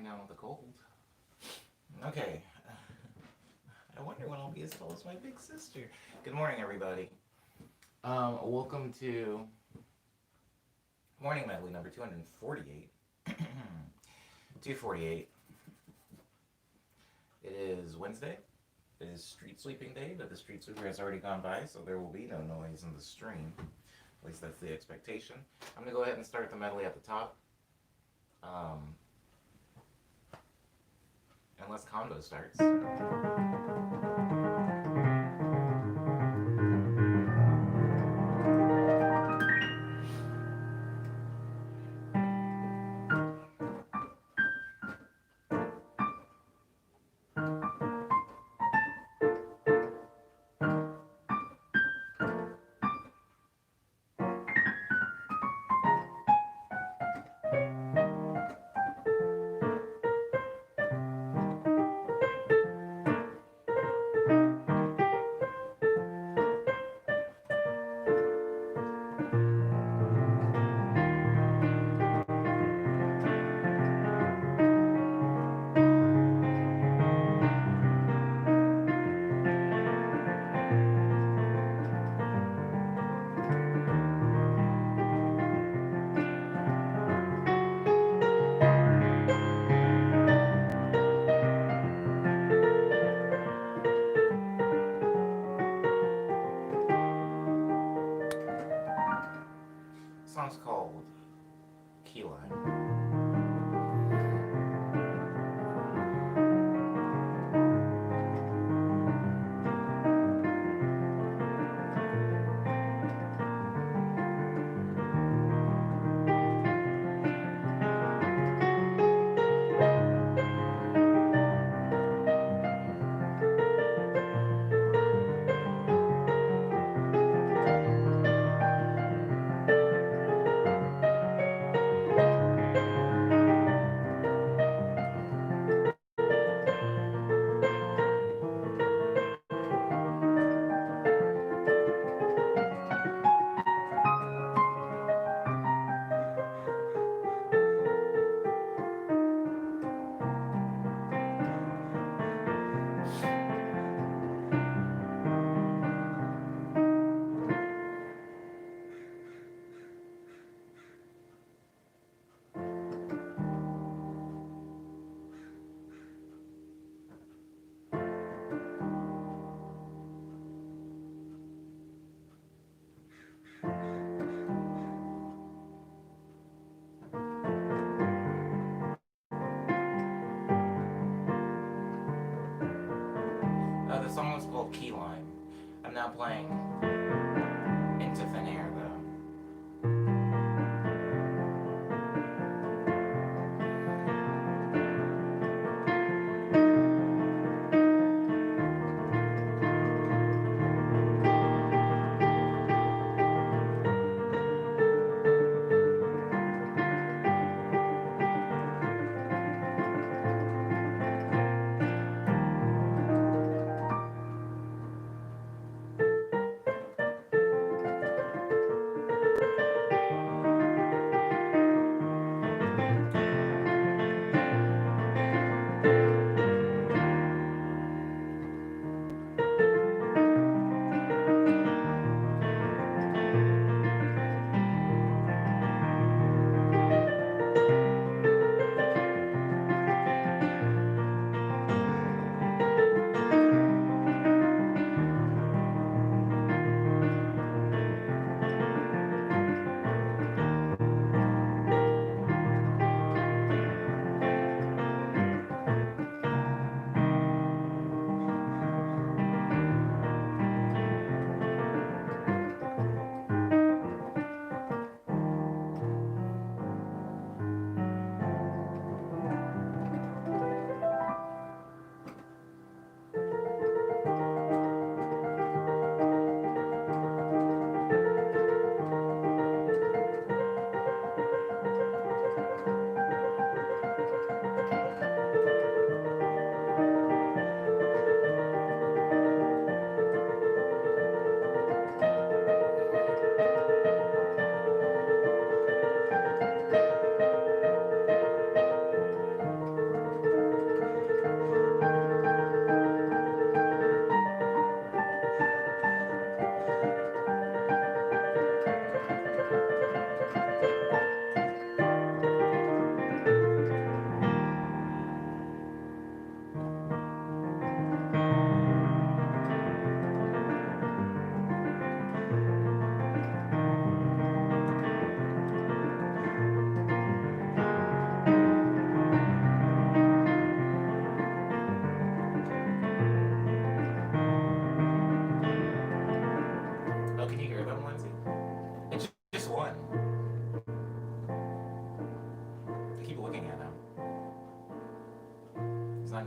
down with a cold. Okay. I wonder when I'll be as tall as my big sister. Good morning, everybody. Welcome to Morning Medley number 248. 248. It is Wednesday. It is street sweeping day, but the street sweeper has already gone by, so there will be no noise in the stream. At least that's the expectation. I'm going to go ahead and start the medley at the top. Unless Combo starts. The song's called Key Lime. The song was called Key Lime. I'm now playing Into Thin Air, though.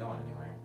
going anywhere.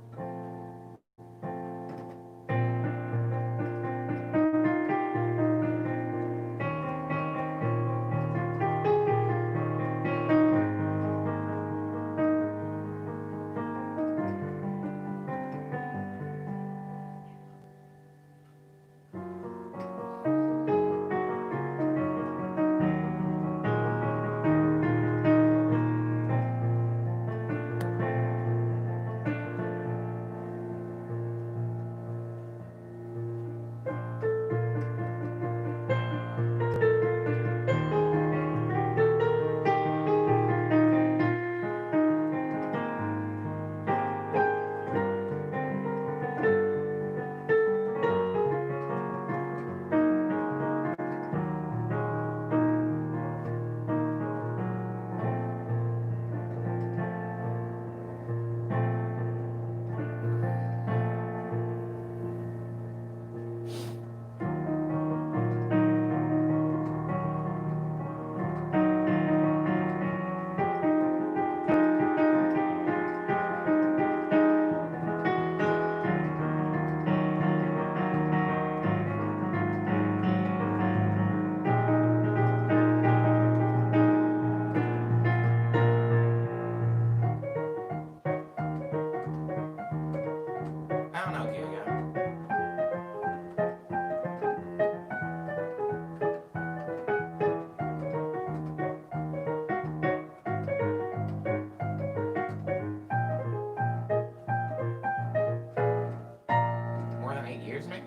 I don't know, Kyoga. More than 8 years, maybe?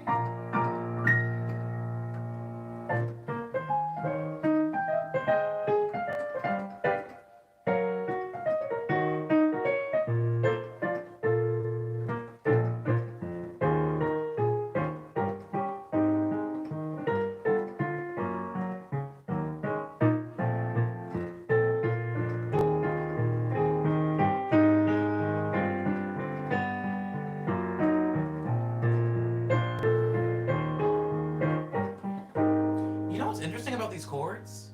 You know what's interesting about these chords?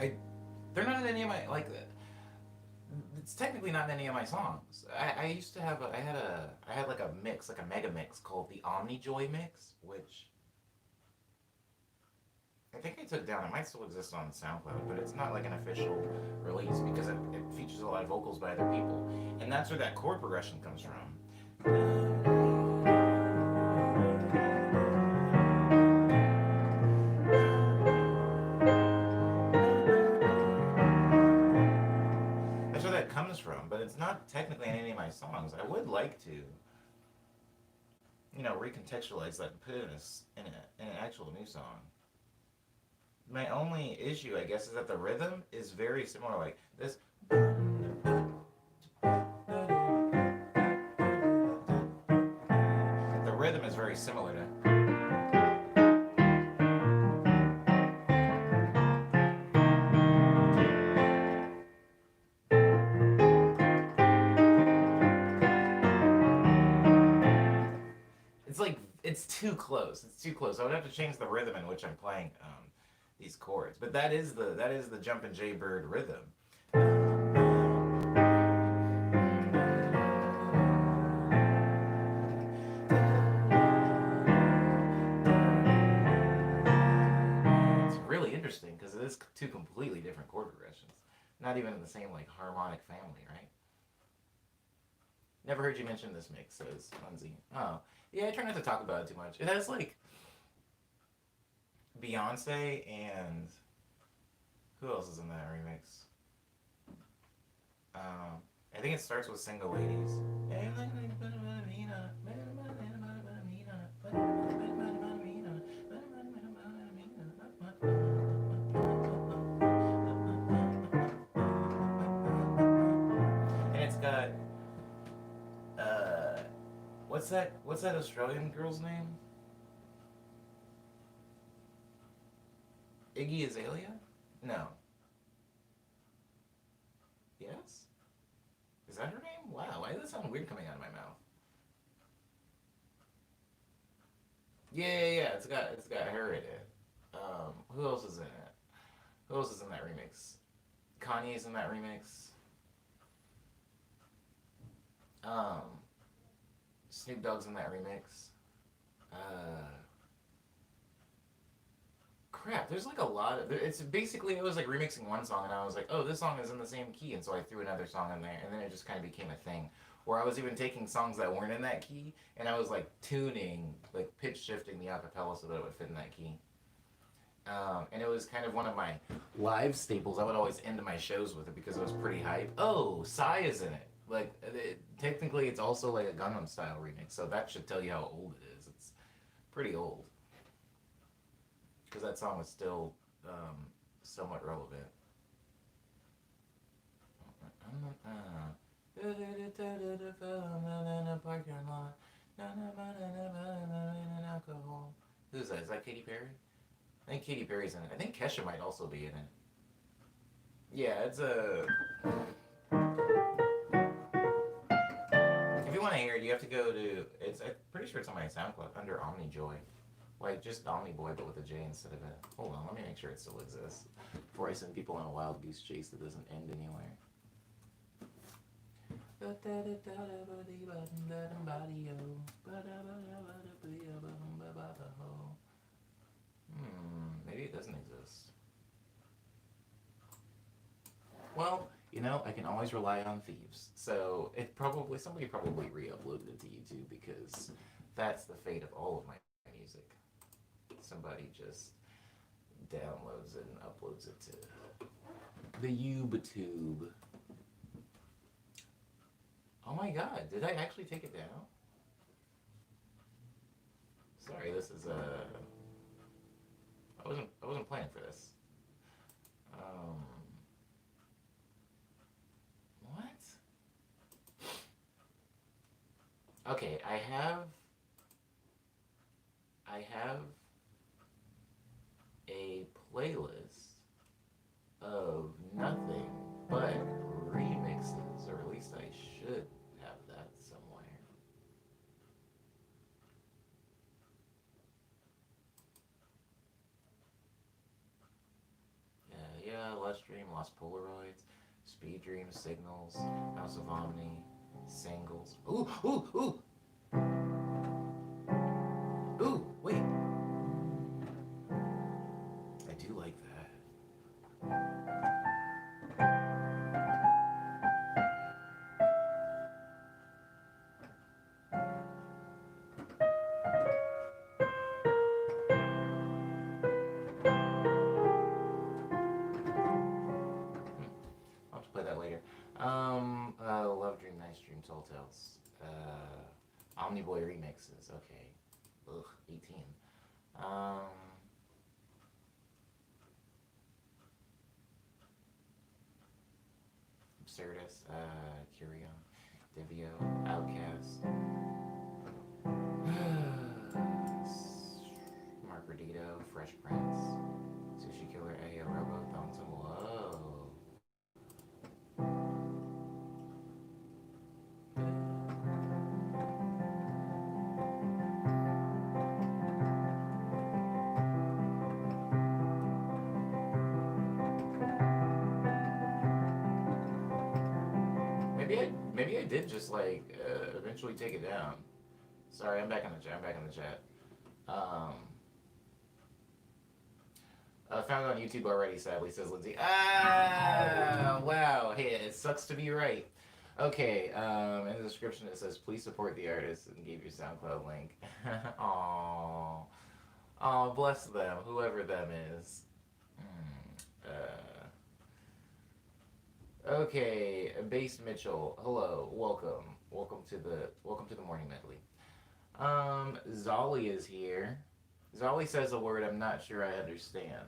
I they're not in any of my like. It's technically not in any of my songs. I used to have I had like a mix, like a mega mix called the Omni Joy mix, which I think I took down. It might still exist on SoundCloud, but it's not like an official release because it features a lot of vocals by other people, and that's where that chord progression comes from. That's where that comes from, but it's not technically in any of my songs. I would like to, recontextualize that and put it in an actual new song. My only issue, I guess, is that the rhythm is very similar. Like this. The rhythm is very similar to. It's like it's too close. It's too close. I would have to change the rhythm in which I'm playing these chords. But that is the Jumpin' Jaybird rhythm. It's really interesting because it is two completely different chord progressions. Not even in the same like harmonic family, right? Never heard you mention this mix, says Lindsay. Oh. Yeah, I try not to talk about it too much. It has like Beyonce and who else is in that remix? Um, I think it starts with Single Ladies. And it's got uh, what's that Australian girl's name? Iggy Azalea? No. Yes? Is that her name? Wow, why does that sound weird coming out of my mouth? Yeah, yeah, yeah. It's got her in it. Who else is in it? Who else is in that remix? Kanye's in that remix. Um, Snoop Dogg's in that remix. Uh, Crap, there's like a lot of. It's basically, it was like remixing one song, and I was like, oh, this song is in the same key, and so I threw another song in there, and then it just kind of became a thing. Or I was even taking songs that weren't in that key, and I was like tuning, like pitch shifting the acapella so that it would fit in that key. And it was kind of one of my live staples. I would always end my shows with it because it was pretty hype. Oh, Psy is in it. Like, technically, it's also like a Gangnam Style remix, so that should tell you how old it is. It's pretty old. Because that song is still somewhat relevant. Who's that? Is that Katy Perry? I think Katy Perry's in it. I think Kesha might also be in it. Yeah, it's a. If you want to hear it, you have to go to. It's. I'm pretty sure it's on my SoundCloud under Omni Joy. Like just Omni Boy, but with a J instead of a. Hold on, let me make sure it still exists before I send people on a wild goose chase that doesn't end anywhere. Maybe it doesn't exist. Well, you know, I can always rely on thieves. So somebody probably re-uploaded it to YouTube because that's the fate of all of my music. Somebody just downloads it and uploads it to the YouTube. Oh my god, did I actually take it down? Sorry, this is I wasn't planning for this. What? Okay, I have a playlist of nothing but remixes, or at least I should have that somewhere. Yeah, Lush Dream, Lost Polaroids, Speed Dream, Signals, House of Omni, Singles. Ooh, ooh, ooh! Ooh, wait. I do like that. I'll have to play that later. Love Dream, Nice Dream, Tall Tales. Omniboy remixes. Okay. Ugh, 18. Um, Absurdus, Curion, Devio, Outcast, Mark Redito, Fresh Prince, Sushi Killer, Ayo Robo, Thongton. Whoa. Maybe I did just like eventually take it down. Sorry, I'm back in the chat. I'm back in the chat. Found on YouTube already, sadly, says Lindsay. Ah, wow. Hey, it sucks to be right. Okay, in the description it says, please support the artist and gave your SoundCloud link. Aww. Aw, bless them, whoever them is. Okay, Base Mitchell, hello, welcome to the morning medley. Zolly is here. Zolly says a word I'm not sure I understand.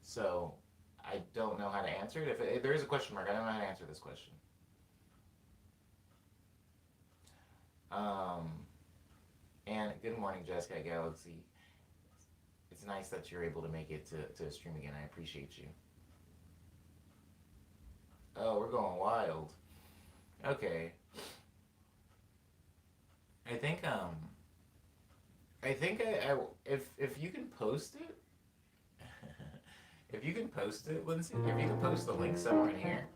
So, I don't know how to answer it. If there is a question mark, I don't know how to answer this question. And good morning, Jessica Galaxy. It's nice that you're able to make it to a stream again. I appreciate you. Oh, we're going wild. Okay. I think if you can post it, if you can post it, Lindsay, if you can post the link somewhere in here.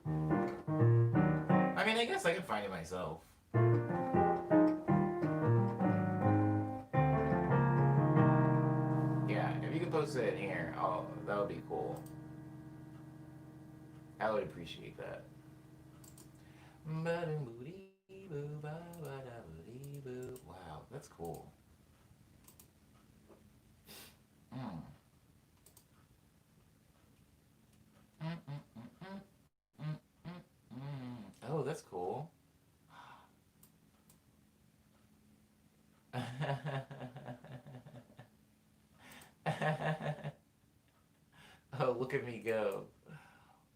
I mean, I guess I can find it myself. post it in here, that would be cool. I would appreciate that. Wow, that's cool. Mm. Mm, mm, mm, mm, mm, Oh, that's cool. Oh, look at me go.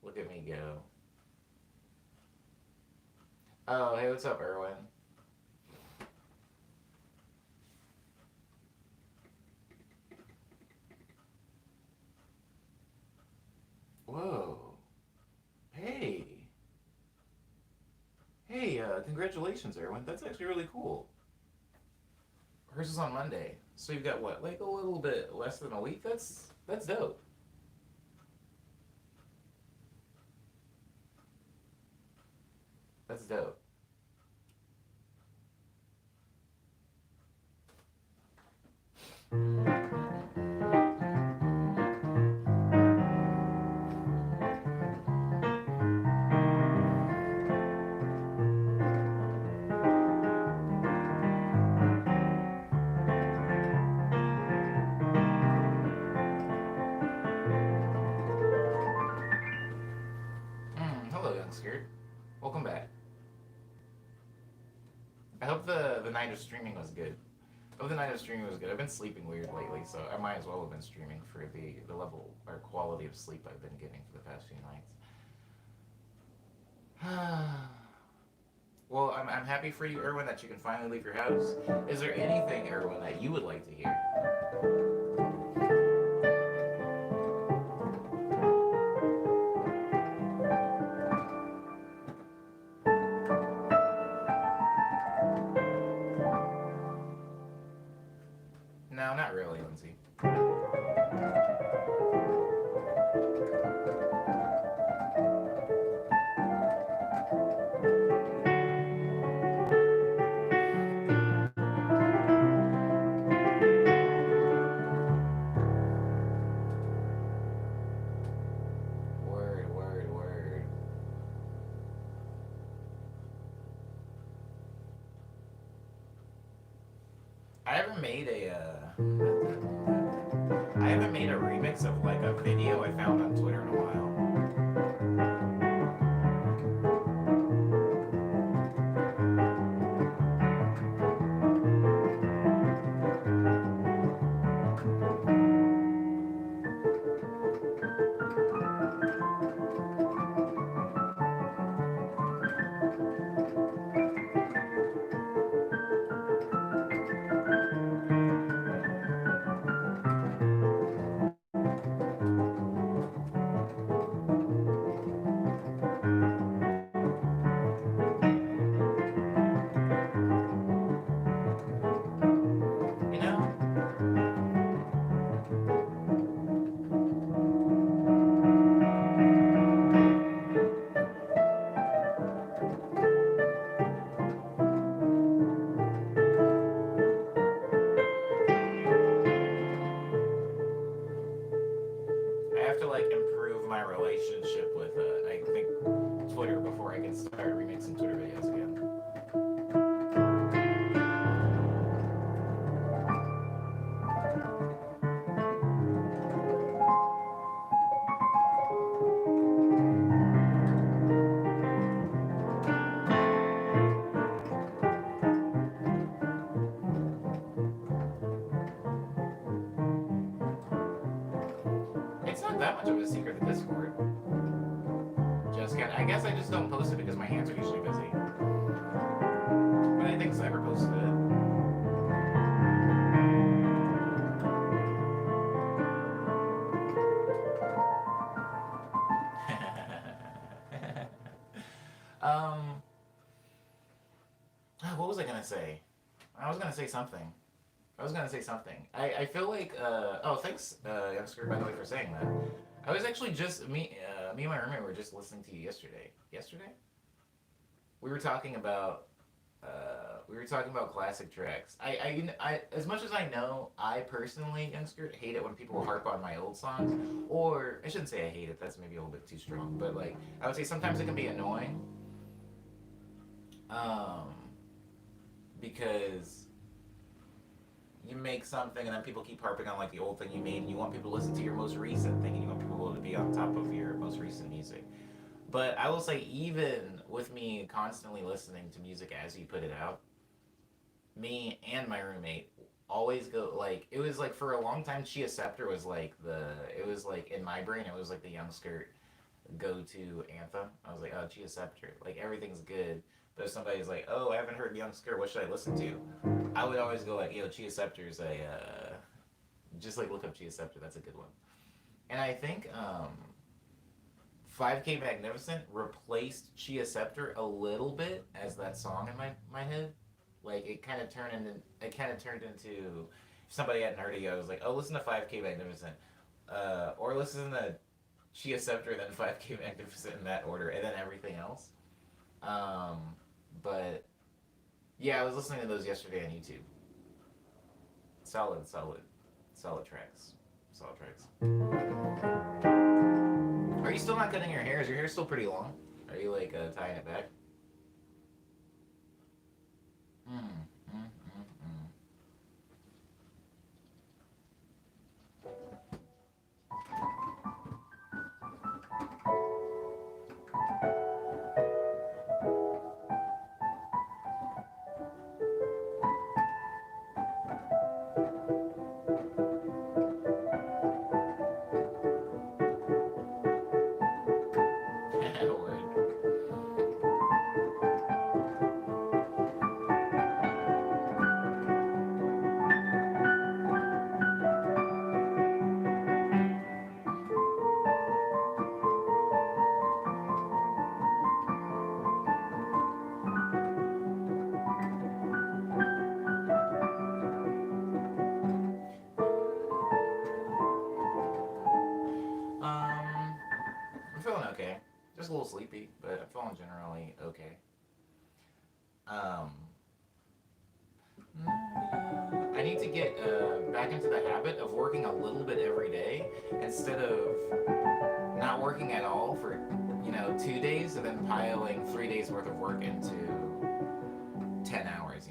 Look at me go. Oh, hey, what's up, Erwin? Whoa. Hey. Hey, congratulations, Erwin. That's actually really cool. Hers is on Monday. So you've got what, like a little bit less than a week? That's dope. That's dope. Hello, youngster. Welcome back. I hope the night of streaming was good. I hope the night of streaming was good. I've been sleeping weird lately, so I might as well have been streaming for the level or quality of sleep I've been getting for the past few nights. Well, I'm happy for you, Erwin, that you can finally leave your house. Is there anything, Erwin, that you would like to hear? No, not really, Lindsay. Word, word, word. I haven't made I haven't made a remix of like a video I found on Twitter in a while. You know, I have to like improve my relationship with I think Twitter before I can start remixing Twitter videos again. It's not that much of a secret, the Discord. Just kind I guess I just don't post it because my hands are usually busy. But I think Cyber posted it. um, what was I gonna say? I was gonna say something. I was gonna say something. I feel like oh thanks youngster by the way for saying that. I was actually just me and my roommate were just listening to you yesterday. Yesterday we were talking about We were talking about classic tracks. As much as I know, I personally, youngster, hate it when people harp on my old songs. Or I shouldn't say I hate it. That's maybe a little bit too strong. But like, I would say sometimes it can be annoying. Um, because you make something and then people keep harping on like the old thing you made, and you want people to listen to your most recent thing, and you want people to be on top of your most recent music. But I will say, even with me constantly listening to music as you put it out, me and my roommate always go like it was like for a long time Chia Scepter was like the it was like in my brain it was like the young skirt go to anthem. I was like, oh, Chia Scepter, like everything's good. But if somebody's like, oh, I haven't heard Young Skirt, what should I listen to? I would always go like, yo, Chia Scepter's a just like look up Chia Scepter, that's a good one. And I think 5K Magnificent replaced Chia Scepter a little bit as that song in my head. Like it kind of turned into if somebody hadn't heard it, I was like, oh, listen to 5K Magnificent, or listen to Chia Scepter, then 5K Magnificent in that order, and then everything else. Um, but yeah, I was listening to those yesterday on YouTube. Solid, solid, solid tracks. Solid tracks. Are you still not cutting your hair? Is your hair still pretty long? Are you like tying it back? Mm, mm, mm, mm. Word. I'm feeling okay. Just a little sleepy, but I'm feeling generally okay. Um, I need to get back into the habit of working a little bit every day instead of not working at all for 2 days and then piling 3 days worth of work into 10 hours.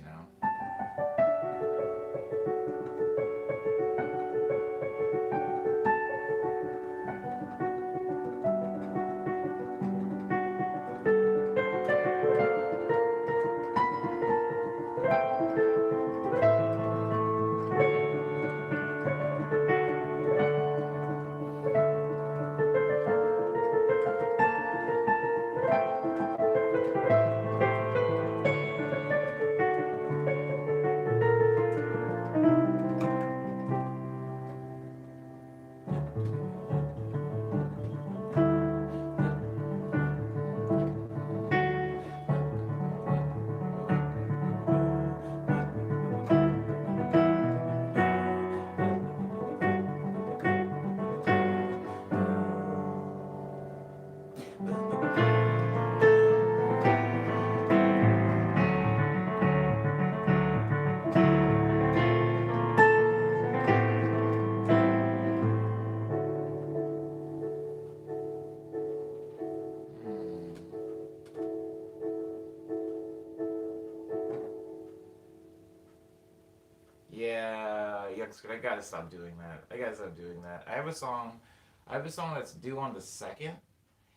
Yeah, youngster, I gotta stop doing that. I gotta stop doing that. I have a song that's due on the second,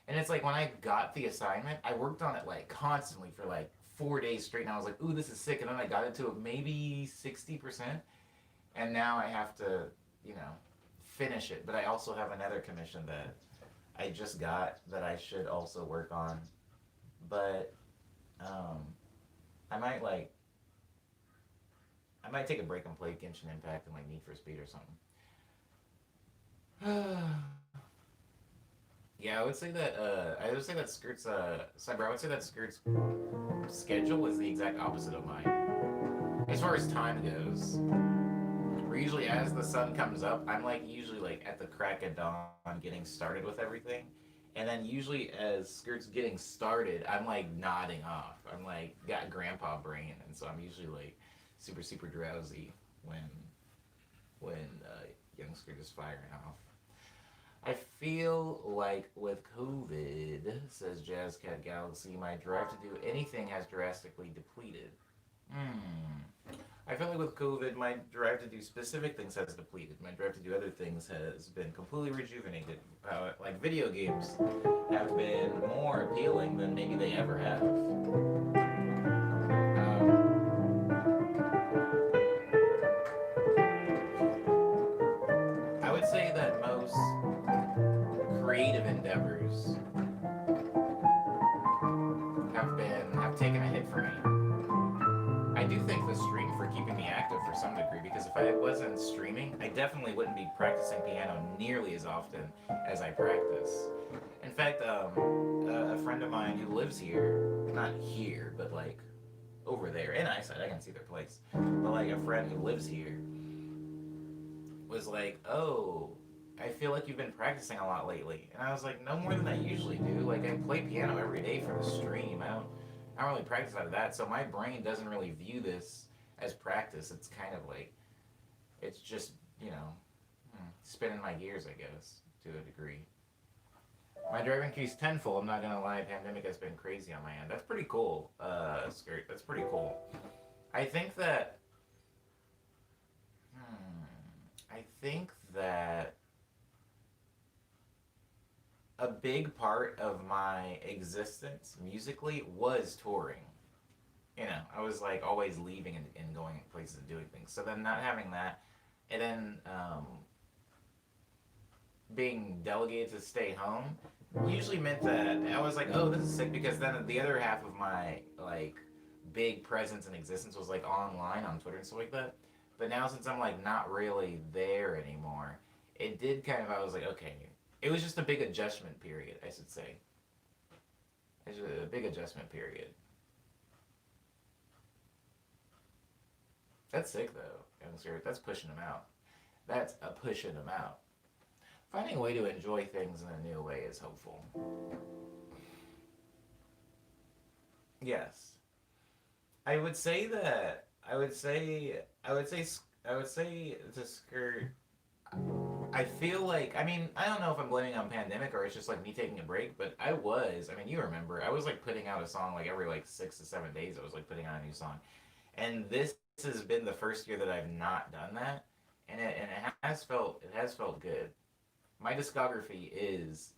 and it's like when I got the assignment, I worked on it like constantly for like 4 days straight, and I was like, "Ooh, this is sick," and then I got it to maybe 60%, and now I have to, you know, finish it. But I also have another commission that I just got that I should also work on, but um, I might like I might take a break and play Genshin Impact and like Need for Speed or something. Yeah, I would say that Skirt's Cyber. I would say that Skirt's schedule is the exact opposite of mine. As far as time goes, we're usually as the sun comes up, I'm like usually like at the crack of dawn getting started with everything, And then usually as skirt's getting started, I'm like nodding off. I'm like got grandpa brain, and so I'm usually like super super drowsy when young skirt is firing off. I feel like with COVID, says Jazz Cat Galaxy, my drive to do anything has drastically depleted. Hmm. I feel like with COVID, my drive to do specific things has depleted. My drive to do other things has been completely rejuvenated. Like video games have been more appealing than maybe they ever have. I would say that most creative endeavors have taken a hit for me. I do thank the stream for keeping me active for some degree because if I wasn't streaming, I definitely wouldn't be practicing piano nearly as often as I practice. In fact, a friend of mine who lives here, not here, but like over there in eyesight, I can see their place, but like a friend who lives here was like, "Oh, I feel like you've been practicing a lot lately," and I was like, "No more than I usually do. Like I play piano every day for the stream. I don't really practice out of that, so my brain doesn't really view this as practice. It's kind of like it's just spinning my gears, I guess, to a degree. My driving increased tenfold. I'm not gonna lie, pandemic has been crazy on my end. That's pretty cool, Skirt. That's pretty cool. I think that. I think that a big part of my existence musically was touring. I was like always leaving and going places and doing things. So then not having that, and then being delegated to stay home usually meant that I was like, oh, this is sick because then the other half of my like big presence and existence was like online on Twitter and stuff like that. But now since I'm like not really there anymore, it did kind of I was like, okay, it was just a big adjustment period, I should say. It's a big adjustment period. That's sick though, youngster. That's pushing them out. That's a pushing them out. Finding a way to enjoy things in a new way is hopeful. Yes, I would say that. I would say to skirt. I feel like. I mean, I don't know if I'm blaming it on pandemic or it's just like me taking a break, but I was. I mean, you remember. I was like putting out a song like every like 6 to 7 days. I was like putting out a new song, and this has been the first year that I've not done that, and it has felt good. My discography is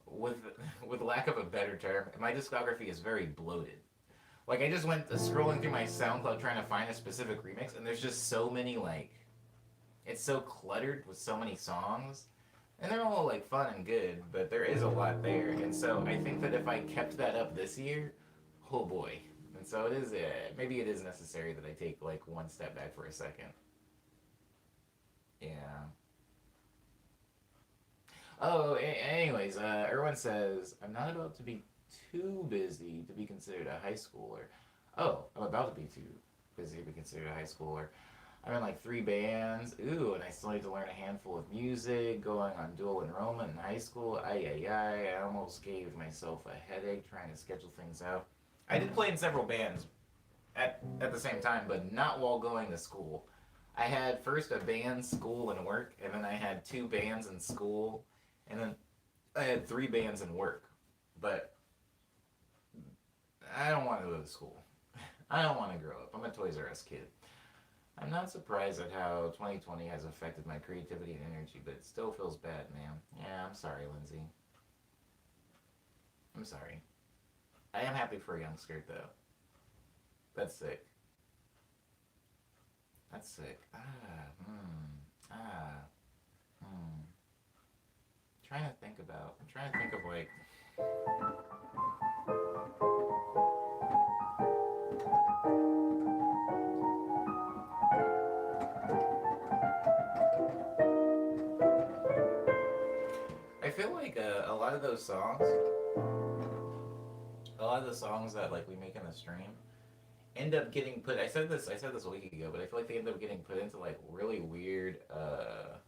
with with lack of a better term, my discography is very bloated. Like I just went scrolling through my SoundCloud trying to find a specific remix, and there's just so many like it's so cluttered with so many songs, and they're all like fun and good, but there is a lot there, and so I think that if I kept that up this year, oh boy. And so it is. Maybe it is necessary that I take like one step back for a second. Yeah. Oh, anyways, Erwin says, I'm not about to be too busy to be considered a high schooler. Oh, I'm about to be too busy to be considered a high schooler. I'm in like 3 bands. Ooh, and I still need to learn a handful of music, going on dual enrollment in high school. Ay, ay, ay. I almost gave myself a headache trying to schedule things out. I did play in several bands at the same time, but not while going to school. I had first a band, school, and work, and then I had 2 bands in school, and then I had 3 bands in work. But I don't want to go to school. I don't want to grow up. I'm a Toys R Us kid. I'm not surprised at how 2020 has affected my creativity and energy, but it still feels bad, man. Yeah, I'm sorry, Lindsay. I'm sorry. I am happy for a young skirt, though. That's sick. That's sick. Ah, hmm. I'm trying to think of like. I feel like a lot of the songs that like we make in the stream, end up getting put. I said this a week ago, but I feel like they end up getting put into like really weird. Aw.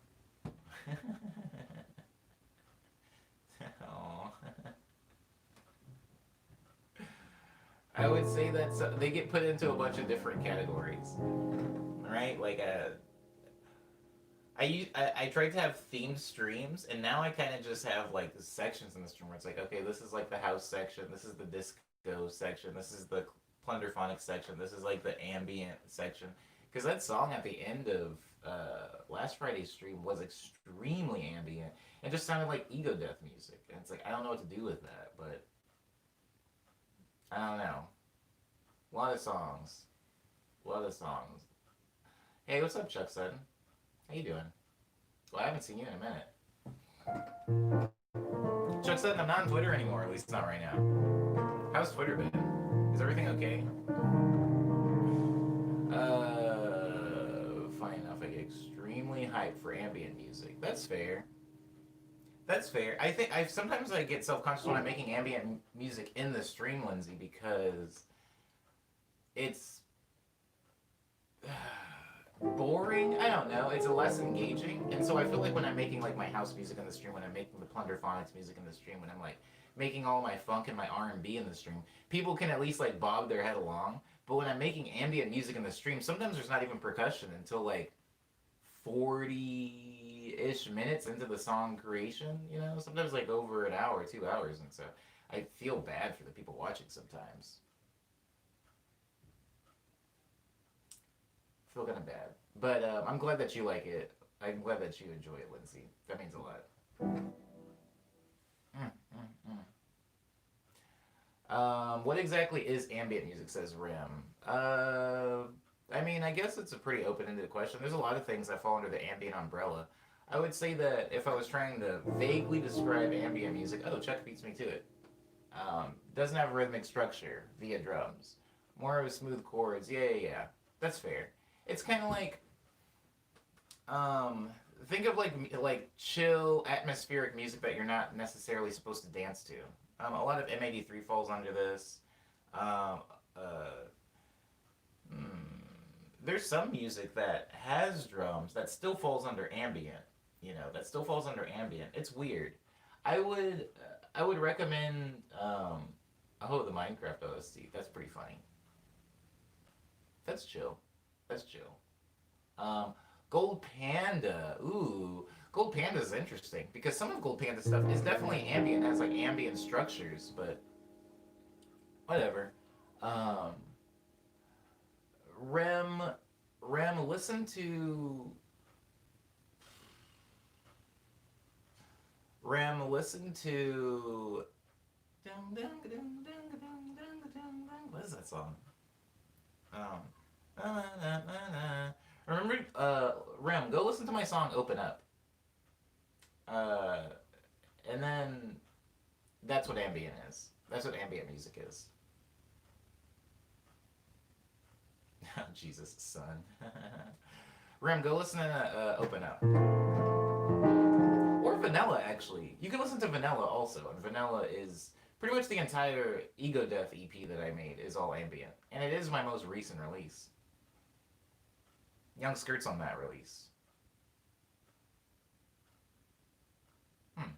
I would say that they get put into a bunch of different categories, right? Like I tried to have themed streams, and now I kind of just have like sections in the stream where it's like, okay, this is like the house section, this is the disco section, this is the plunderphonic section, this is like the ambient section. Because that song at the end of last Friday's stream was extremely ambient and just sounded like ego death music. And it's like I don't know what to do with that, but I don't know. A lot of songs, a lot of songs. Hey, what's up, Chuck Sutton? How you doing? Well, I haven't seen you in a minute. Chuck Sutton, I'm not on Twitter anymore, at least not right now. How's Twitter been? Is everything okay? Funny enough, I get extremely hyped for ambient music. That's fair. That's fair. I think I sometimes I get self conscious when I'm making ambient music in the stream, Lindsay, because it's boring. I don't know. It's less engaging, and so I feel like when I'm making like my house music in the stream, when I'm making the plunderphonics music in the stream, when I'm like making all my funk and my R&B in the stream, people can at least like bob their head along. But when I'm making ambient music in the stream, sometimes there's not even percussion until like 40-ish minutes into the song creation. You know, sometimes like over an hour, 2 hours, and so I feel bad for the people watching sometimes. I feel kind of bad. But I'm glad that you like it. I'm glad that you enjoy it, Lindsay. That means a lot. Mm, mm, mm. What exactly is ambient music, says Rim. I mean, I guess it's a pretty open-ended question. There's a lot of things that fall under the ambient umbrella. I would say that if I was trying to vaguely describe ambient music, oh, Chuck beats me to it. Doesn't have rhythmic structure via drums. More of a smooth chords. Yeah, yeah, yeah. That's fair. It's kind of like think of like chill atmospheric music that you're not necessarily supposed to dance to. A lot of M83 falls under this. Um, uh, hmm, there's some music that has drums that still falls under ambient. You know, that still falls under ambient. It's weird. I would recommend oh, the Minecraft OST. That's pretty funny. That's chill. That's chill. Um, Gold Panda. Ooh, Gold Panda is interesting because some of Gold Panda stuff is definitely ambient, has like ambient structures, but whatever. Um, Rem, Rem, listen to Rem, listen to. What is that song? Um, remember, Rem, go listen to my song "Open Up," uh, and then that's what ambient is. That's what ambient music is. Jesus, son. Rem, go listen to "Open Up." Or Vanilla, actually. You can listen to Vanilla also, and Vanilla is pretty much the entire Ego Death EP that I made is all ambient, and it is my most recent release. Young Skirt's on that release. Hmm.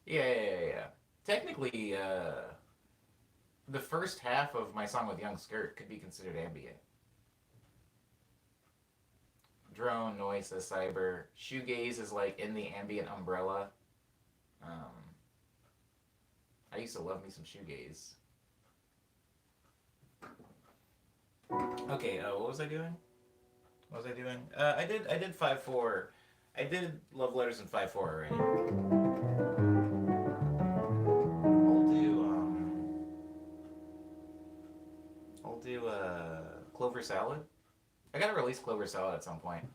Yeah, yeah, yeah, yeah. Technically, the first half of my song with Young Skirt could be considered ambient. Drone, noise, cyber. Shoegaze is like in the ambient umbrella. Um, I used to love me some shoegaze. Okay, what was I doing? What was I doing? I did 5/4. I did love letters in 5/4 already. I'll do Clover Salad. I gotta release Clover Salad at some point.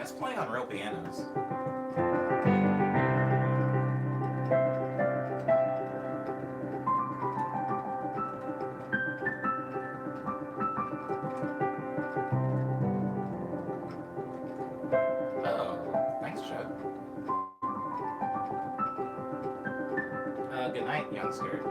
miss playing on real pianos. Oh, thanks, Chuck. Good night, youngster.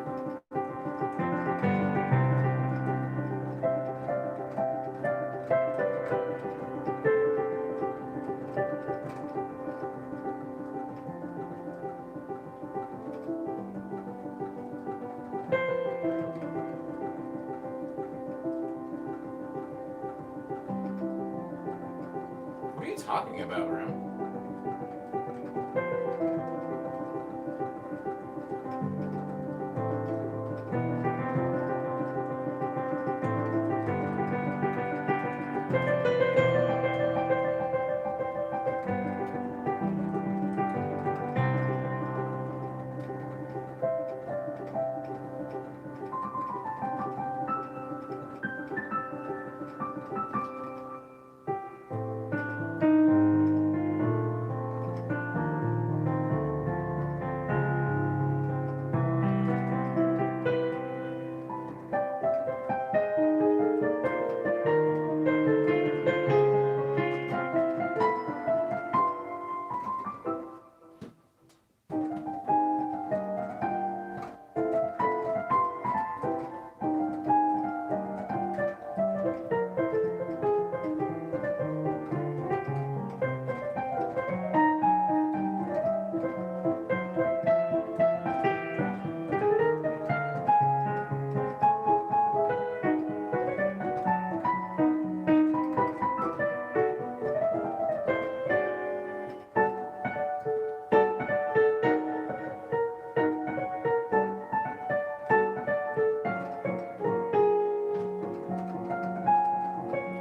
What are you talking about, Rim?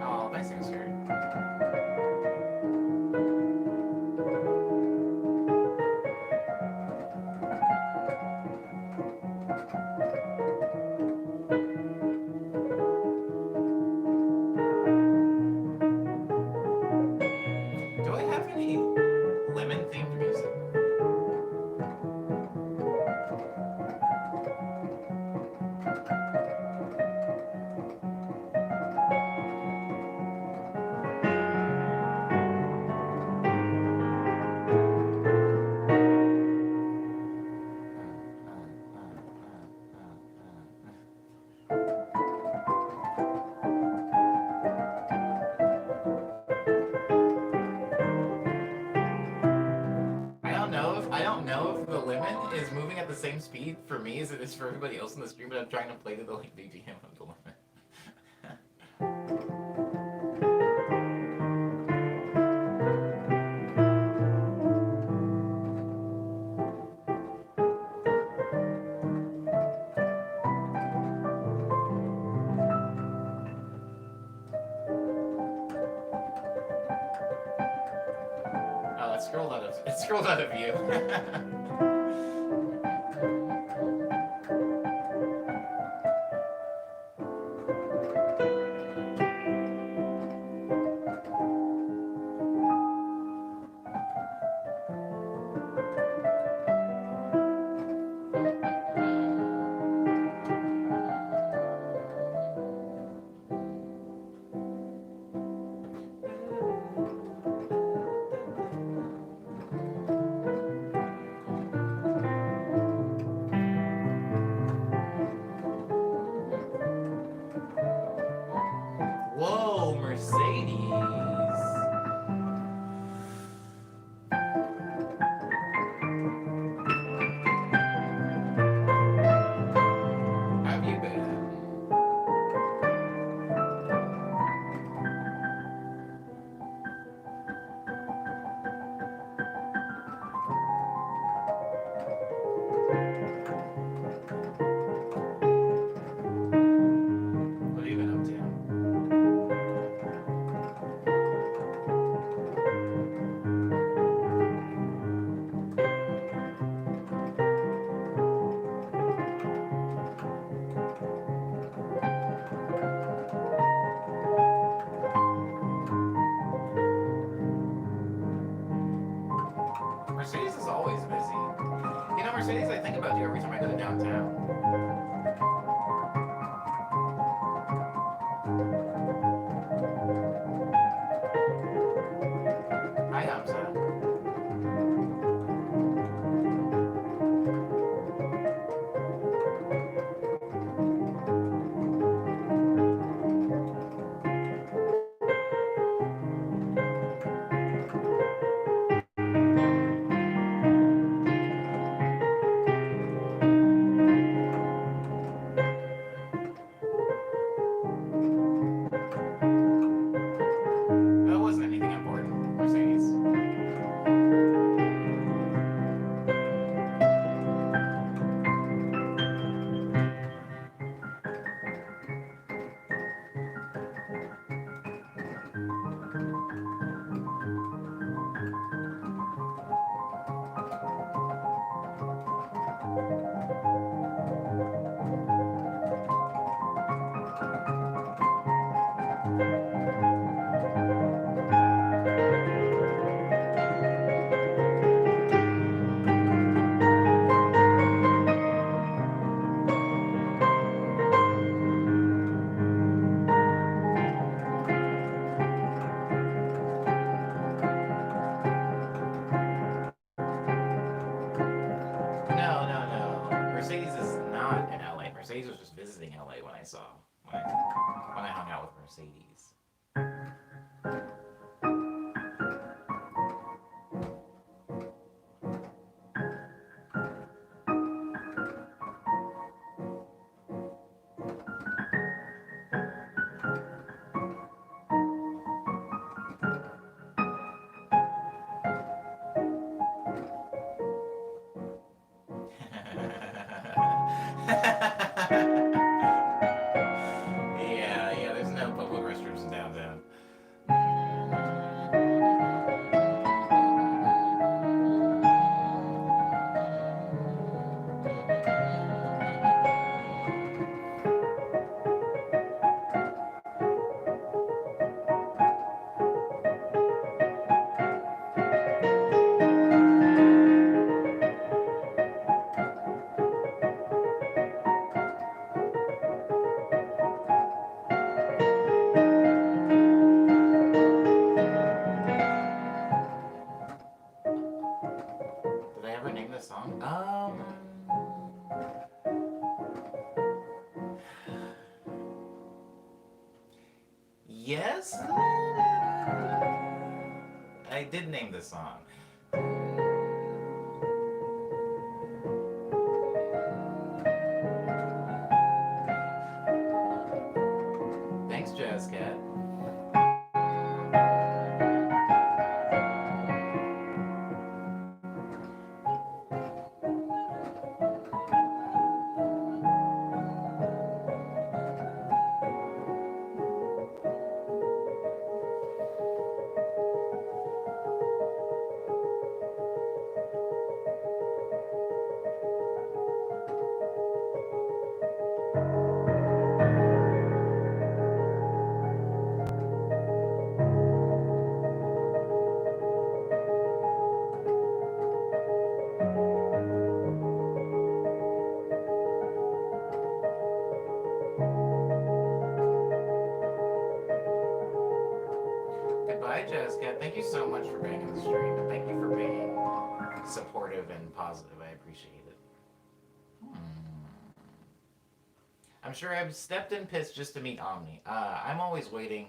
Oh, thanks, youngster. Do I have any lemon-themed music? I don't know if the lemon is moving at the same speed for me as it is for everybody else in the stream, but I'm trying to play to the like BGM of the lemon. Oh, it scrolled out of view. Whoa, Mercedes. How have you been? What have you been up to? Mercedes. Yeah, there's no public restrooms in downtown. Did I ever name this song? Yes. I did name this song. Thanks, Jazz Cat. Goodbye, Jazz Cat. Thank you so much for being in the stream, and thank you for being supportive and positive. I appreciate it. Hmm. I'm sure I've stepped in piss just to meet Omni. I'm always waiting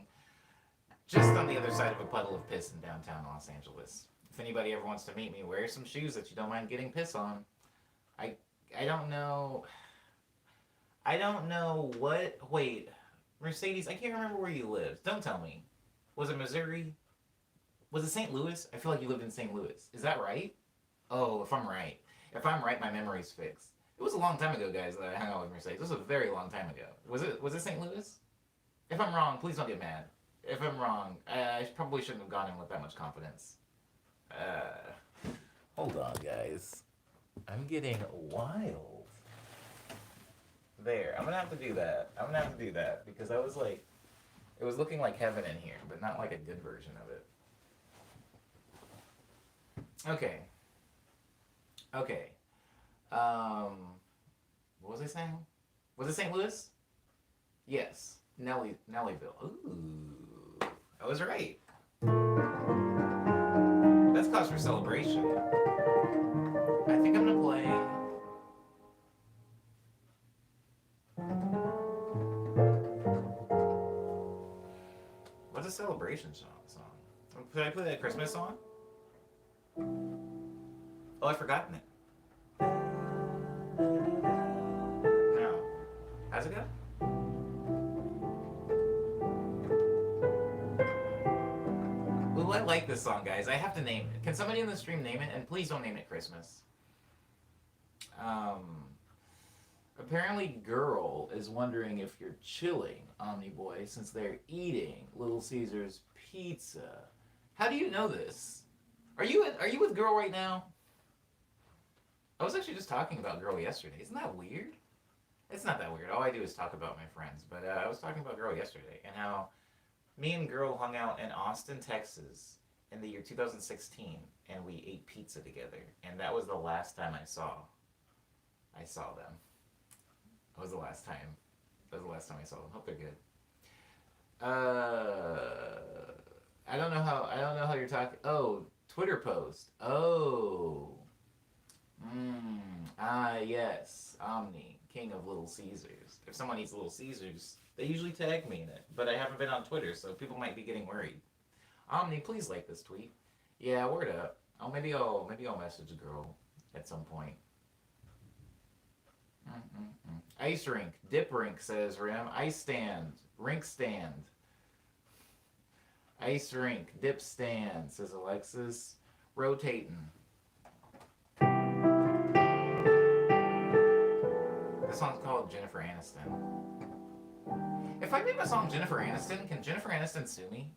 just on the other side of a puddle of piss in downtown Los Angeles. If anybody ever wants to meet me, wear some shoes that you don't mind getting piss on. I I don't know. I don't know what. Wait, Mercedes. I can't remember where you lived. Don't tell me. Was it Missouri? Was it St. Louis? I feel like you lived in St. Louis. Is that right? Oh, if I'm right, my memory's fixed. It was a long time ago, guys, that I hung out with Mercedes. This was a very long time ago. Was it St. Louis? If I'm wrong, please don't get mad. If I'm wrong, I probably shouldn't have gone in with that much confidence. Hold on, guys. I'm getting wild. There, I'm gonna have to do that. I'm gonna have to do that because I was like, it was looking like heaven in here, but not like a good version of it. Okay. Okay. Um, what was I saying? Was it St. Louis? Yes. Nellyville. Ooh, I was right. That's cause for celebration. I think I'm gonna play. What's a celebration song? Could I play that Christmas song? Oh, I've forgotten it. No. How's it go? Ooh, I like this song, guys. I have to name it. Can somebody in the stream name it? And please don't name it Christmas. Apparently, Girl is wondering if you're chilling, Omniboy, since they're eating Little Caesar's pizza. How do you know this? Are you with Girl right now? I was actually just talking about Girl yesterday. Isn't that weird? It's not that weird. All I do is talk about my friends. But I was talking about Girl yesterday and how me and Girl hung out in Austin, Texas in the year 2016 and we ate pizza together. And that was the last time I saw them. That was the last time. That was the last time I saw them. Hope they're good. I don't know how you're talking. Oh, Twitter post. Oh. Yes. Omni. king of Little Caesars. If someone eats Little Caesars, they usually tag me in it. But I haven't been on Twitter, so people might be getting worried. Omni, please like this tweet. Yeah, word up. Oh, maybe I'll message a girl at some point. Mm-mm-mm. Ice rink, dip rink, says Rim. Ice stand, rink stand. Ice rink, dip stand, says Alexis. Rotating. This song's called Jennifer Aniston. If I name a song Jennifer Aniston, can Jennifer Aniston sue me?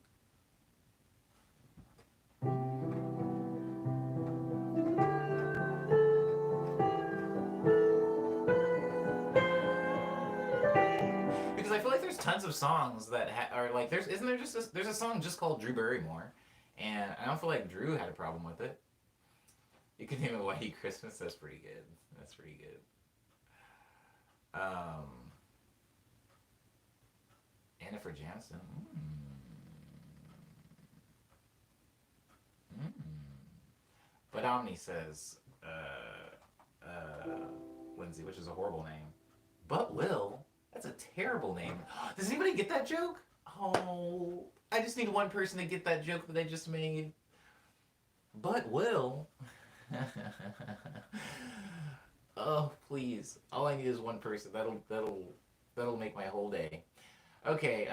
Because I feel like there's tons of songs that are like isn't there just there's a song just called Drew Barrymore, and I don't feel like Drew had a problem with it. You can name it Whitey Christmas. That's pretty good. That's pretty good. Jennifer Jansen. Mm. But Omni says, Lindsay, which is a horrible name. But Will, that's a terrible name. Does anybody get that joke? Oh, I just need one person to get that joke that I just made. But Will. Oh, please. All I need is one person. That'll make my whole day. Okay,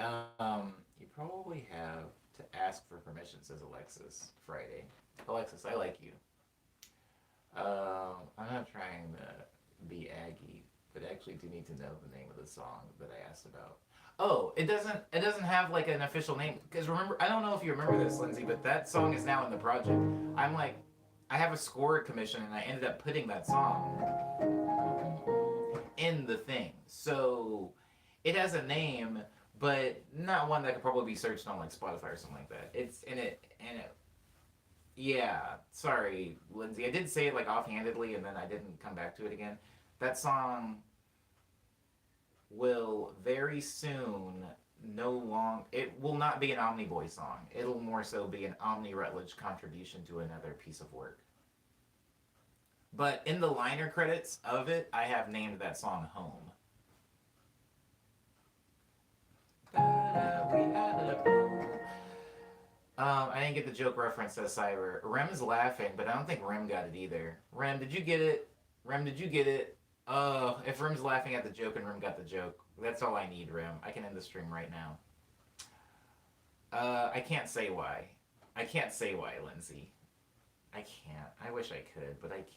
you probably have to ask for permission, says Alexis Friday. Alexis, I like you. I'm not trying to be Aggie, but I actually do need to know the name of the song that I asked about. Oh, it doesn't have like an official name because remember I don't know if you remember this, Lindsay, but that song is now in the project. I'm like I have a score commission and I ended up putting that song in the thing. So it has a name, but not one that could probably be searched on like Spotify or something like that. It's in it. Yeah, sorry, Lindsay. I did say it like offhandedly and then I didn't come back to it again. That song will very soon it will not be an Omni Boy song. It'll more so be an Omni Rutledge contribution to another piece of work. But in the liner credits of it, I have named that song Home. I didn't get the joke reference, says Cyber. Rem is laughing, but I don't think Rem got it either. Rem, did you get it? Rem, did you get it? If Rem's laughing at the joke and Rem got the joke, that's all I need, Rem. I can end the stream right now. I can't say why. I can't say why, Lindsay. I can't. I wish I could, but I can't.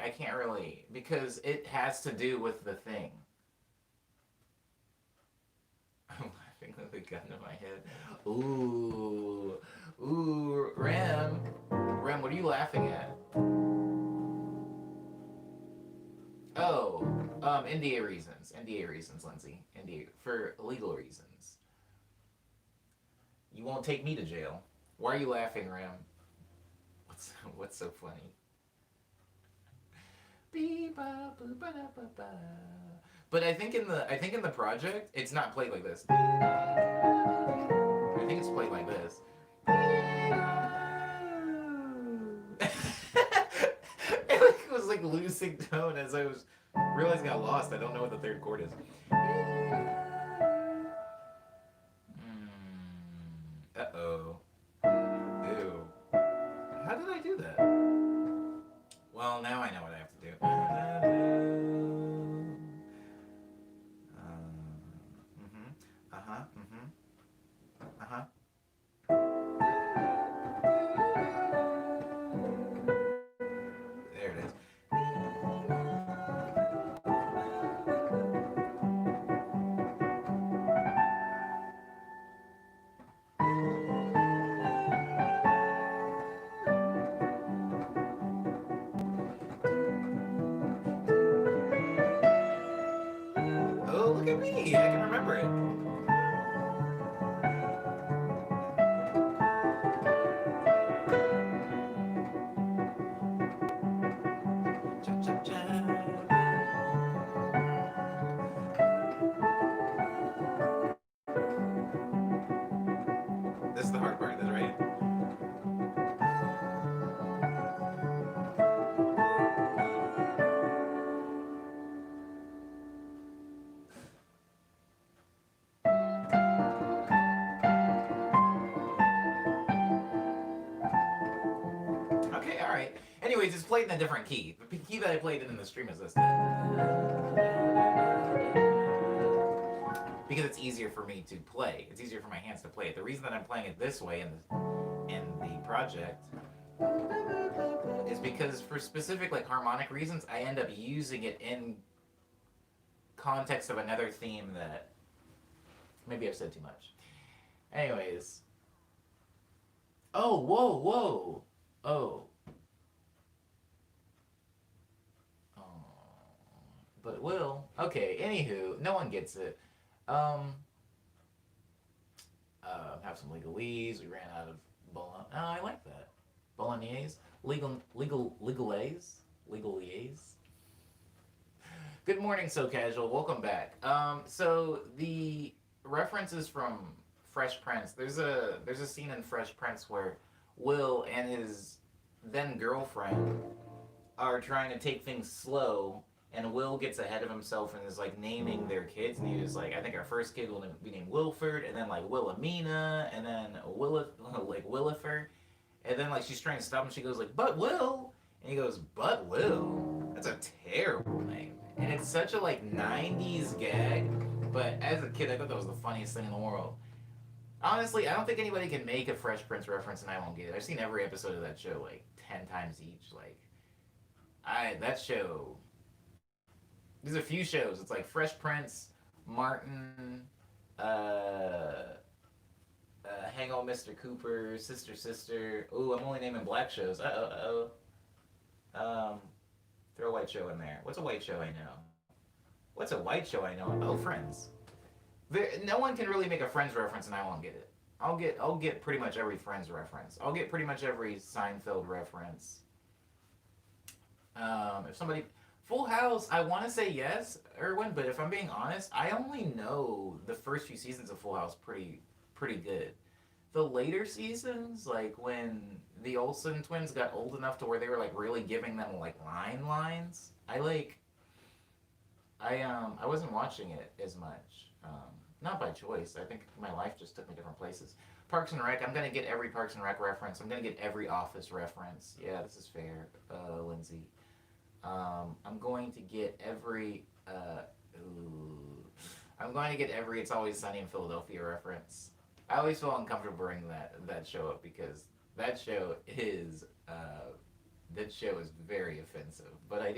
I can't really, because it has to do with the thing. I'm laughing with a gun to my head. Ooh, Rem, what are you laughing at? Oh, NDA reasons, Lindsay, NDA, for legal reasons. You won't take me to jail. Why are you laughing, Rem? What's so funny? But I think in the project, it's not played like this. I think it's played like this. It was like losing tone as I was realizing I lost. I don't know what the third chord is. Uh-oh. Ew. How did I do that? Well, now I know what I have to do. There it is. Oh, look at me! I can remember it. This is the hard part. That's right. Okay, all right. Anyways, it's played in a different key. The key that I played in the stream is this. Because it's easier for me to play. It's easier for my hands to play it. The reason that I'm playing it this way in the project is because for specific like harmonic reasons, I end up using it in context of another theme that maybe I've said too much. Anyways. Oh, whoa, whoa. Oh. Oh. But will. Okay, anywho, no one gets it. Um, have some legalese. We ran out of bolognese. Oh, I like that. Bolognese. Legalese. Good morning, So Casual. Welcome back. So the references from Fresh Prince. There's a scene in Fresh Prince where Will and his then girlfriend are trying to take things slow, and Will gets ahead of himself and is like naming their kids, and he was like, I think our first kid will be named Wilford, and then like Wilhelmina, and then Willifer, and then like she's trying to stop him, she goes like, but Will, and he goes, but Will. That's a terrible name, and it's such a like '90s gag, but as a kid I thought that was the funniest thing in the world. Honestly, I don't think anybody can make a Fresh Prince reference and I won't get it. I've seen every episode of that show like 10 times each. Like, that show. There's a few shows. It's like Fresh Prince, Martin, uh, Hang on, Mr. Cooper, Sister. Ooh, I'm only naming black shows. Um, throw a white show in there. What's a white show I know? What's a white show I know? Oh, Friends. No one can really make a Friends reference and I won't get it. I'll get pretty much every Friends reference. I'll get pretty much every Seinfeld reference. If somebody Full House, I want to say yes, Erwin, but if I'm being honest, I only know the first few seasons of Full House pretty good. The later seasons, like when the Olsen twins got old enough to where they were like really giving them like lines, I wasn't watching it as much. Not by choice. I think my life just took me different places. Parks and Rec. I'm gonna get every Parks and Rec reference. I'm gonna get every Office reference. Yeah, this is fair, Lindsay. I'm going to get every. I'm going to get every It's Always Sunny in Philadelphia reference. I always feel uncomfortable bringing that show up because that show is very offensive. But I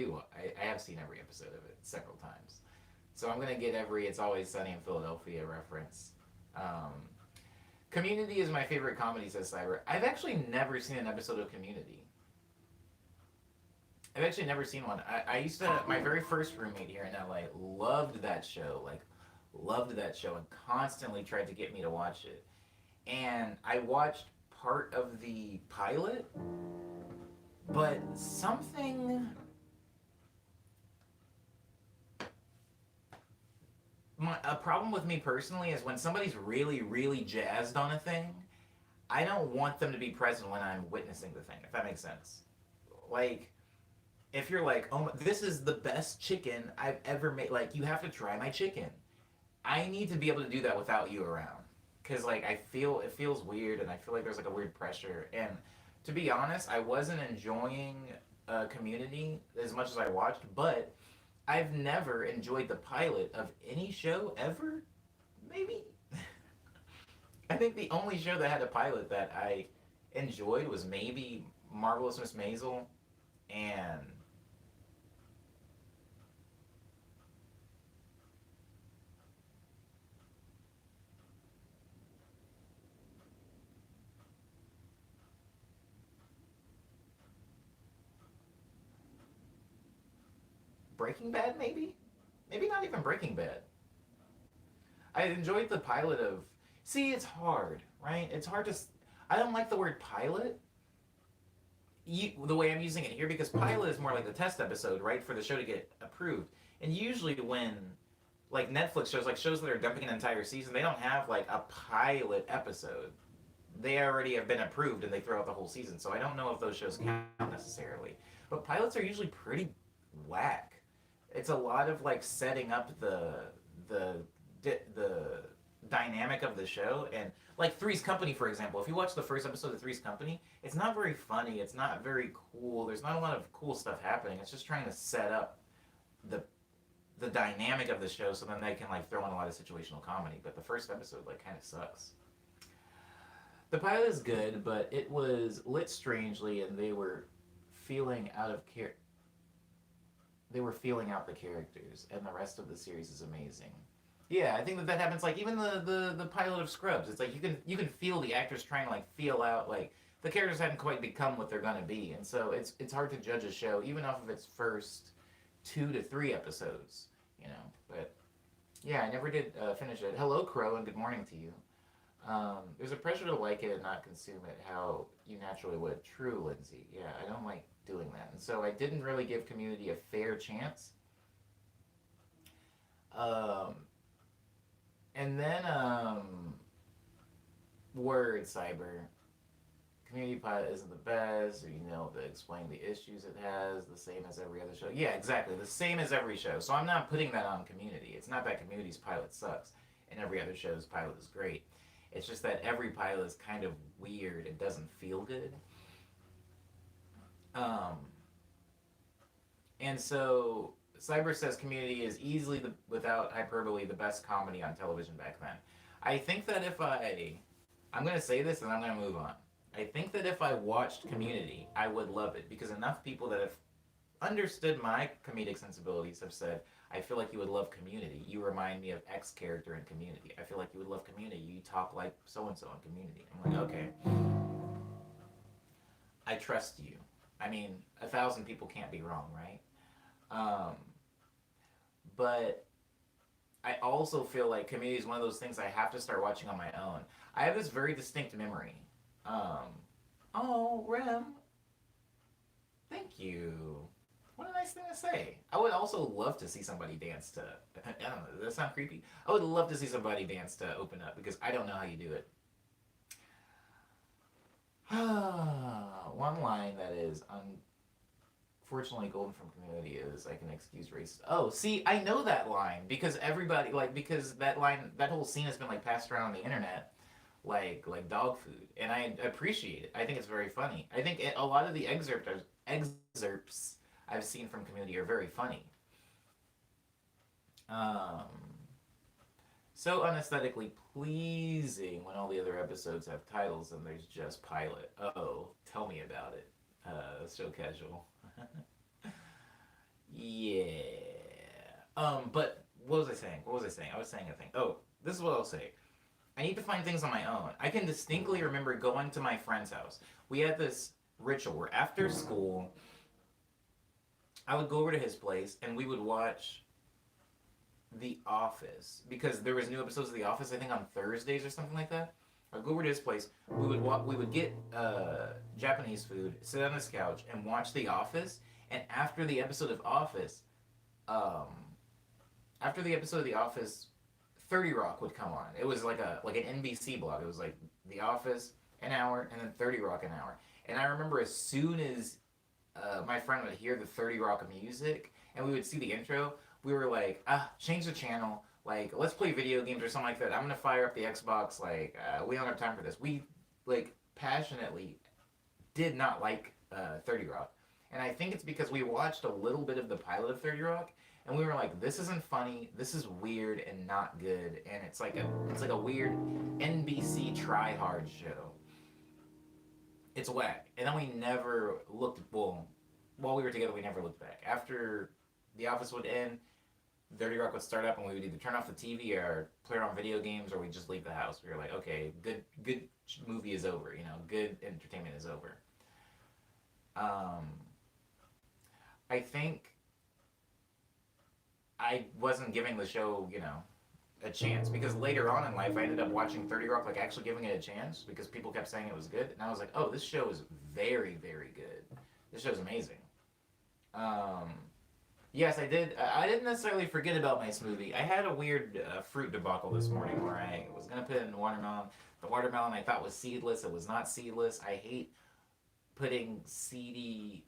have seen every episode of it several times. So I'm gonna get every It's Always Sunny in Philadelphia reference. Um, Community is my favorite comedy, says Cyber. I've actually never seen an episode of Community. I've actually never seen one. I used to, my very first roommate here in LA loved that show, and constantly tried to get me to watch it. And I watched part of the pilot, but a problem with me personally is when somebody's really, really jazzed on a thing, I don't want them to be present when I'm witnessing the thing, if that makes sense. Like, if you're like, oh, this is the best chicken I've ever made, like, you have to try my chicken. I need to be able to do that without you around. Because, like, it feels weird, and I feel like there's, like, a weird pressure. And to be honest, I wasn't enjoying Community as much as I watched, but I've never enjoyed the pilot of any show ever. Maybe. I think the only show that had a pilot that I enjoyed was maybe Marvelous Miss Maisel and Breaking Bad, maybe? Maybe not even Breaking Bad. I enjoyed the pilot of. See, it's hard, right? It's hard to. I don't like the word pilot. The way I'm using it here because pilot is more like the test episode, right, for the show to get approved. And usually when, like Netflix shows, like shows that are dumping an entire season, they don't have like a pilot episode. they already have been approved and they throw out the whole season. So I don't know if those shows count necessarily. But pilots are usually pretty whack. It's a lot of like setting up the the dynamic of the show, and like Three's Company, for example. If you watch the first episode of Three's Company, it's not very funny, it's not very cool, there's not a lot of cool stuff happening. It's just trying to set up the the dynamic of the show, so then they can like throw in a lot of situational comedy. But the first episode like kind of sucks. The pilot is good, but it was lit strangely, and they were feeling out of care. They were feeling out the characters, and the rest of the series is amazing. Yeah, I think that that happens. Like even the pilot of Scrubs, it's like you can feel the actors trying to like feel out like the characters haven't quite become what they're gonna be, and so it's hard to judge a show even off of its first 2 to 3 episodes, you know. But yeah, I never did finish it. Hello, Crow, and good morning to you. There's a pressure to like it and not consume it how you naturally would. True, Lindsay. Yeah, I don't like doing that, and so I didn't really give Community a fair chance. Um, and then word cyber. Community pilot isn't the best, or you know, to explain the issues it has, the same as every other show. Yeah, exactly, the same as every show. So I'm not putting that on Community. It's not that Community's pilot sucks and every other show's pilot is great. It's just that every pilot is kind of weird and doesn't feel good. Um, and so Cyber says Community is easily, without hyperbole, the best comedy on television back then. I think that if I'm going to say this and I'm going to move on. I think that if I watched Community, I would love it because enough people that have understood my comedic sensibilities have said, I feel like you would love Community. You remind me of X character in Community. I feel like you would love Community. You talk like so and so in Community. I'm like, okay, I trust you. I mean, 1,000 people can't be wrong, right? Um, but I also feel like Community is one of those things I have to start watching on my own. I have this very distinct memory. Um, oh, Rem, thank you. What a nice thing to say. I would also love to see somebody dance to. I don't know. Does that sound creepy? I would love to see somebody dance to Open Up because I don't know how you do it. One line that is unfortunately golden from Community is I can excuse race. Oh, see, I know that line because everybody because that line, that whole scene has been like passed around on the internet like dog food, and I appreciate it. I think it's very funny. I think a lot of the excerpts I've seen from Community are very funny. Um, so unesthetically pleasing when all the other episodes have titles and there's just pilot. Oh, tell me about it. So casual. Yeah. But what was I saying? What was I saying? I was saying a thing. Oh, this is what I'll say. I need to find things on my own. I can distinctly remember going to my friend's house. We had this ritual where after school, I would go over to his place and we would watch The Office because there was new episodes of The Office. I think on Thursdays or something like that. I'd go over to his place. We would get Japanese food, sit on his couch, and watch The Office. And um, after the episode of The Office, 30 Rock would come on. It was like an NBC block. It was like The Office an hour and then 30 Rock an hour. And I remember as soon as my friend would hear the 30 Rock music and we would see the intro, we were like, change the channel. Like, let's play video games or something like that. I'm gonna fire up the Xbox. Like, we don't have time for this. We like passionately did not like 30 Rock, and I think it's because we watched a little bit of the pilot of 30 Rock, and we were like, this isn't funny. This is weird and not good, and it's like a weird NBC try hard show. It's whack, and then we never looked. Well, while we were together, we never looked back. After The Office would end, 30 Rock would start up, and we would either turn off the TV or play it on video games, or we'd just leave the house. We were like, okay, good movie is over. You know, good entertainment is over. Um, I think I wasn't giving the show, a chance because later on in life I ended up watching 30 Rock, like actually giving it a chance because people kept saying it was good, and I was like, oh, this show is very, very good. This show's amazing. Um, Yes, I did. I didn't necessarily forget about my smoothie. I had a weird fruit debacle this morning where I was gonna put in watermelon. The watermelon I thought was seedless. It was not seedless. I hate putting seedy?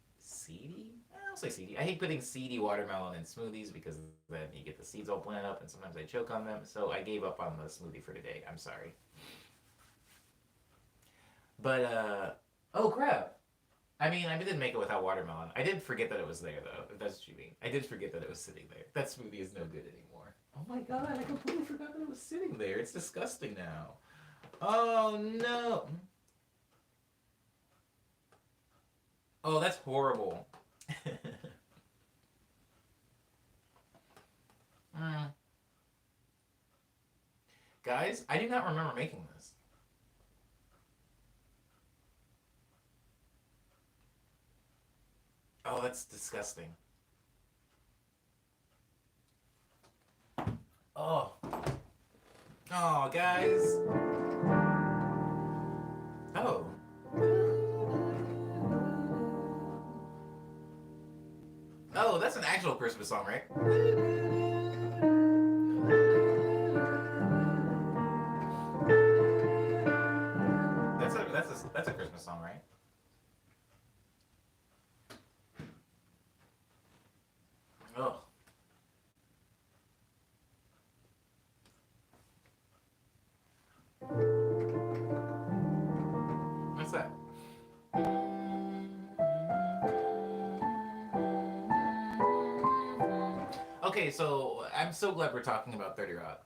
I'll say seedy. I hate putting seedy watermelon in smoothies because then you get the seeds all blended up and sometimes I choke on them. So I gave up on the smoothie for today. I'm sorry. But, oh crap. I mean, I didn't make it without watermelon. I did forget that it was there, though, if that's what you mean. I did forget that it was sitting there. That smoothie is no good anymore. Oh my god, I completely forgot that it was sitting there. It's disgusting now. Oh no. Oh, that's horrible. Mm. Guys, I do not remember making this. Oh, that's disgusting. Oh. Oh, guys. Oh. Oh, that's an actual Christmas song, right? That's a Christmas song, right? Oh, what's that? Okay, so I'm so glad we're talking about 30 Rock.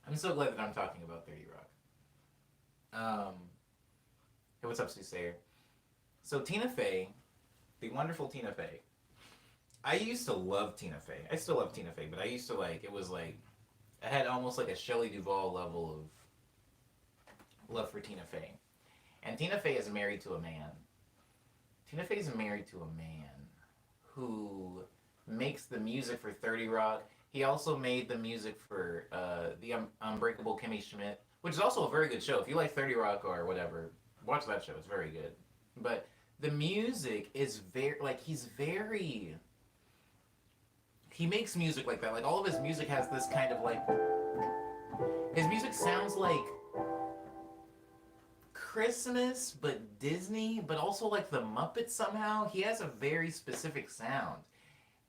I'm so glad that I'm talking about 30 Rock. Hey, what's up, Soothsayer? So Tina Fey, the wonderful Tina Fey. I used to love Tina Fey. I still love Tina Fey, but I used to like it was like I had almost like a Shelley Duvall level of love for Tina Fey. And Tina Fey is married to a man. Tina Fey is married to a man who makes the music for 30 Rock. He also made the music for the Unbreakable Kimmy Schmidt, which is also a very good show. If you like 30 Rock or whatever, watch that show. It's very good. But the music is very like he makes music like that. Like all of his music has this kind of like his music sounds like Christmas but Disney, but also like the Muppets somehow. He has a very specific sound.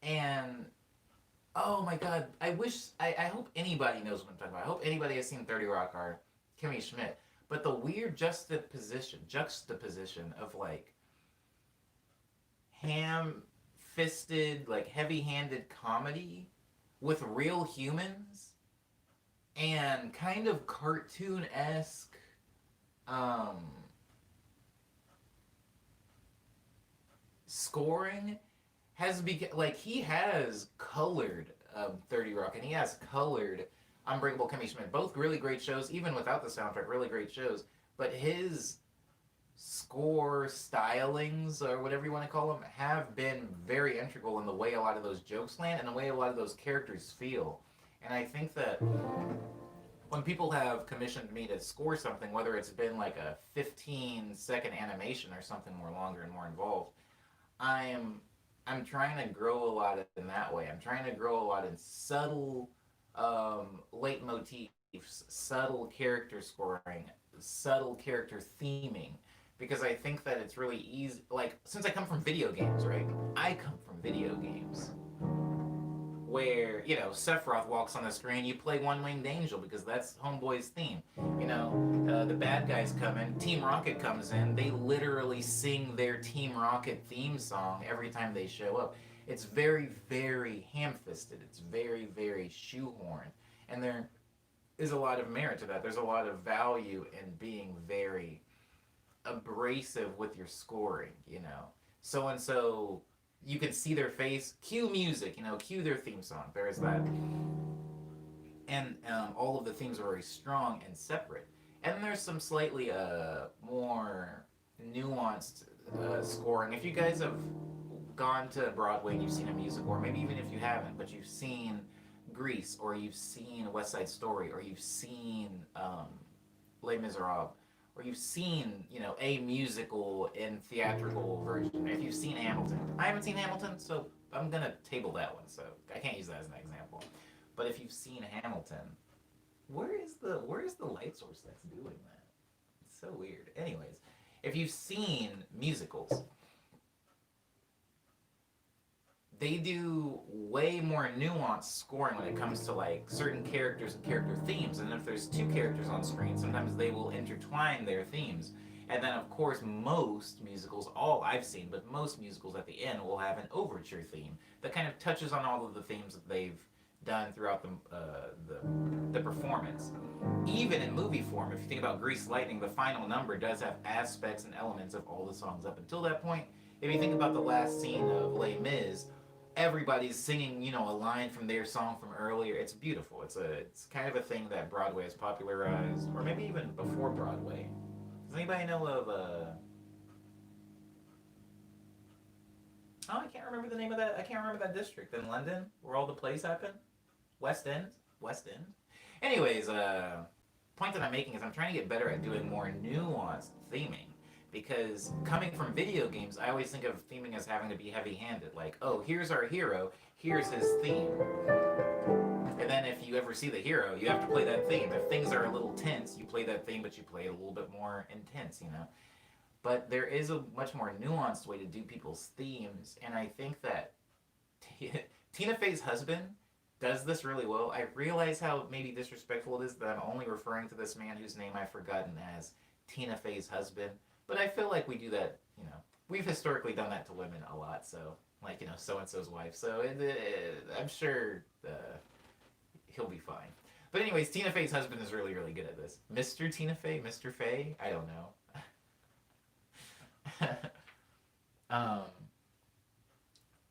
And oh my god, I hope anybody knows what I'm talking about. I hope anybody has seen 30 Rock or Kimmy Schmidt. But the weird juxtaposition of like ham fisted, like heavy handed comedy with real humans and kind of cartoon esque um, scoring has become like he has colored 30 Rock and he has colored Unbreakable Kimmy Schmidt. Both really great shows, even without the soundtrack, really great shows. But his score stylings or whatever you want to call them have been very integral in the way a lot of those jokes land and the way a lot of those characters feel. And I think that when people have commissioned me to score something, whether it's been like a 15-second animation or something more longer and more involved, I'm I'm trying to grow a lot in that way. I'm trying to grow a lot in subtle leitmotifs, subtle character scoring, subtle character theming, because I think that it's really easy. Like, since I come from video games, right? I come from video games where, Sephiroth walks on the screen, you play One Winged Angel because that's Homeboy's theme. The bad guys come in, Team Rocket comes in, they literally sing their Team Rocket theme song every time they show up. It's very, very ham fisted, it's very, very shoehorned. And there is a lot of merit to that. There's a lot of value in being very abrasive with your scoring. So and so you can see their face, cue music, cue their theme song. There's that. And all of the themes are very strong and separate. And there's some slightly more nuanced scoring. If you guys have gone to Broadway and you've seen a musical, or maybe even if you haven't, but you've seen Grease, or you've seen West Side Story, or you've seen Les Miserables, or you've seen, a musical in theatrical version. If you've seen Hamilton, I haven't seen Hamilton, so I'm gonna table that one. So I can't use that as an example. But if you've seen Hamilton, where is the light source that's doing that? It's so weird. Anyways, if you've seen musicals, they do way more nuanced scoring when it comes to like certain characters and character themes. And if there's two characters on screen, sometimes they will intertwine their themes. And then, of course, most musicals, all I've seen, but most musicals at the end will have an overture theme that kind of touches on all of the themes that they've done throughout the performance. Even in movie form, if you think about Grease Lightning, the final number does have aspects and elements of all the songs up until that point. If you think about the last scene of Les Mis, everybody's singing, a line from their song from earlier. It's beautiful. It's kind of a thing that Broadway has popularized, or maybe even before Broadway. Does anybody know of Oh, I can't remember the name of that. I can't remember that district in London where all the plays happen. West End. West End. Anyways, point that I'm making is I'm trying to get better at doing more nuanced theming. Because coming from video games, I always think of theming as having to be heavy-handed. Like, oh, here's our hero, here's his theme. And then if you ever see the hero, you have to play that theme. If things are a little tense, you play that theme, but you play it a little bit more intense. But there is a much more nuanced way to do people's themes, and I think that Tina Fey's husband does this really well. I realize how maybe disrespectful it is that I'm only referring to this man whose name I've forgotten as Tina Fey's husband. But I feel like we do that, we've historically done that to women a lot, so, like, so-and-so's wife. So I'm sure he'll be fine. But anyways, Tina Fey's husband is really, really good at this. Mr. Tina Fey? Mr. Fey? I don't know.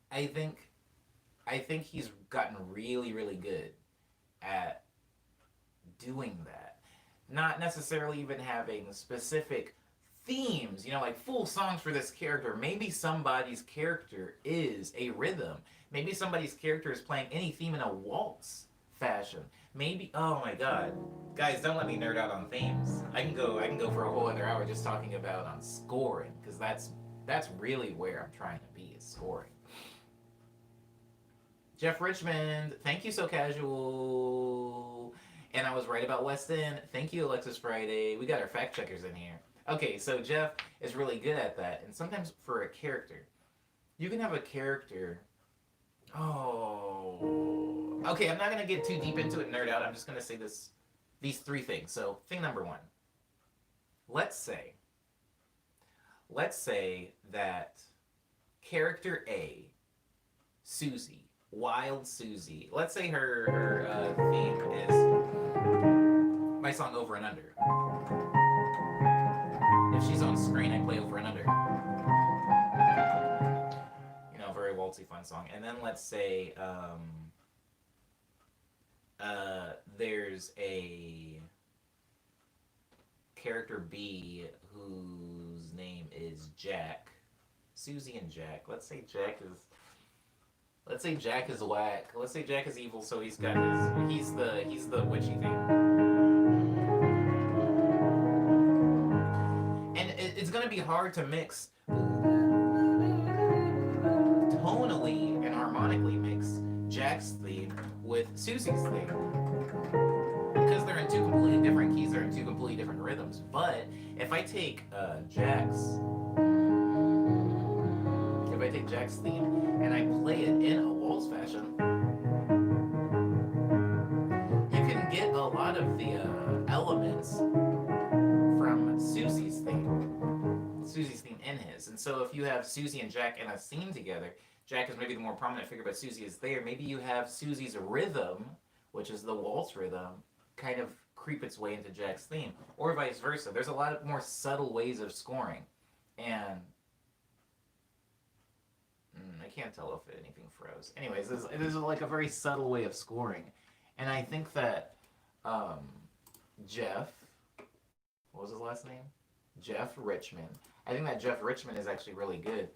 I think he's gotten really, really good at doing that. Not necessarily even having specific themes, like full songs for this character. Maybe somebody's character is a rhythm. Maybe somebody's character is playing any theme in a waltz fashion. Maybe, oh my god. Guys, don't let me nerd out on themes. I can go for a whole other hour just talking about on scoring, because that's really where I'm trying to be, is scoring. Jeff Richmond, thank you, So Casual. And I was right about West End. Thank you, Alexis Friday. We got our fact checkers in here. Okay, so Jeff is really good at that. And sometimes for a character, you can have a character. Oh. Okay, I'm not going to get too deep into it and nerd out. I'm just going to say these three things. So, thing number one. Let's say that character A, Susie, Wild Susie. Let's say her theme is my song Over and Under. If she's on screen, I play Over and Under. Very waltzy, fun song. And then let's say there's a character B whose name is Jack. Susie and Jack. Let's say Jack is whack. Let's say Jack is evil, so he's got he's the witchy thing. And it's gonna be hard to mix tonally and harmonically mix Jack's theme with Susie's theme. Because they're in two completely different keys, they're in two completely different rhythms. But if I take Jack's theme and I play it in a waltz fashion, you can get a lot of the elements from Susie's theme in his. And so if you have Susie and Jack in a scene together, Jack is maybe the more prominent figure, but Susie is there. Maybe you have Susie's rhythm, which is the waltz rhythm, kind of creep its way into Jack's theme, or vice versa. There's a lot of more subtle ways of scoring, and I can't tell if anything froze. Anyways, it is like a very subtle way of scoring, and I think that Jeff, what was his last name? Jeff Richmond. I think that Jeff Richmond is actually really good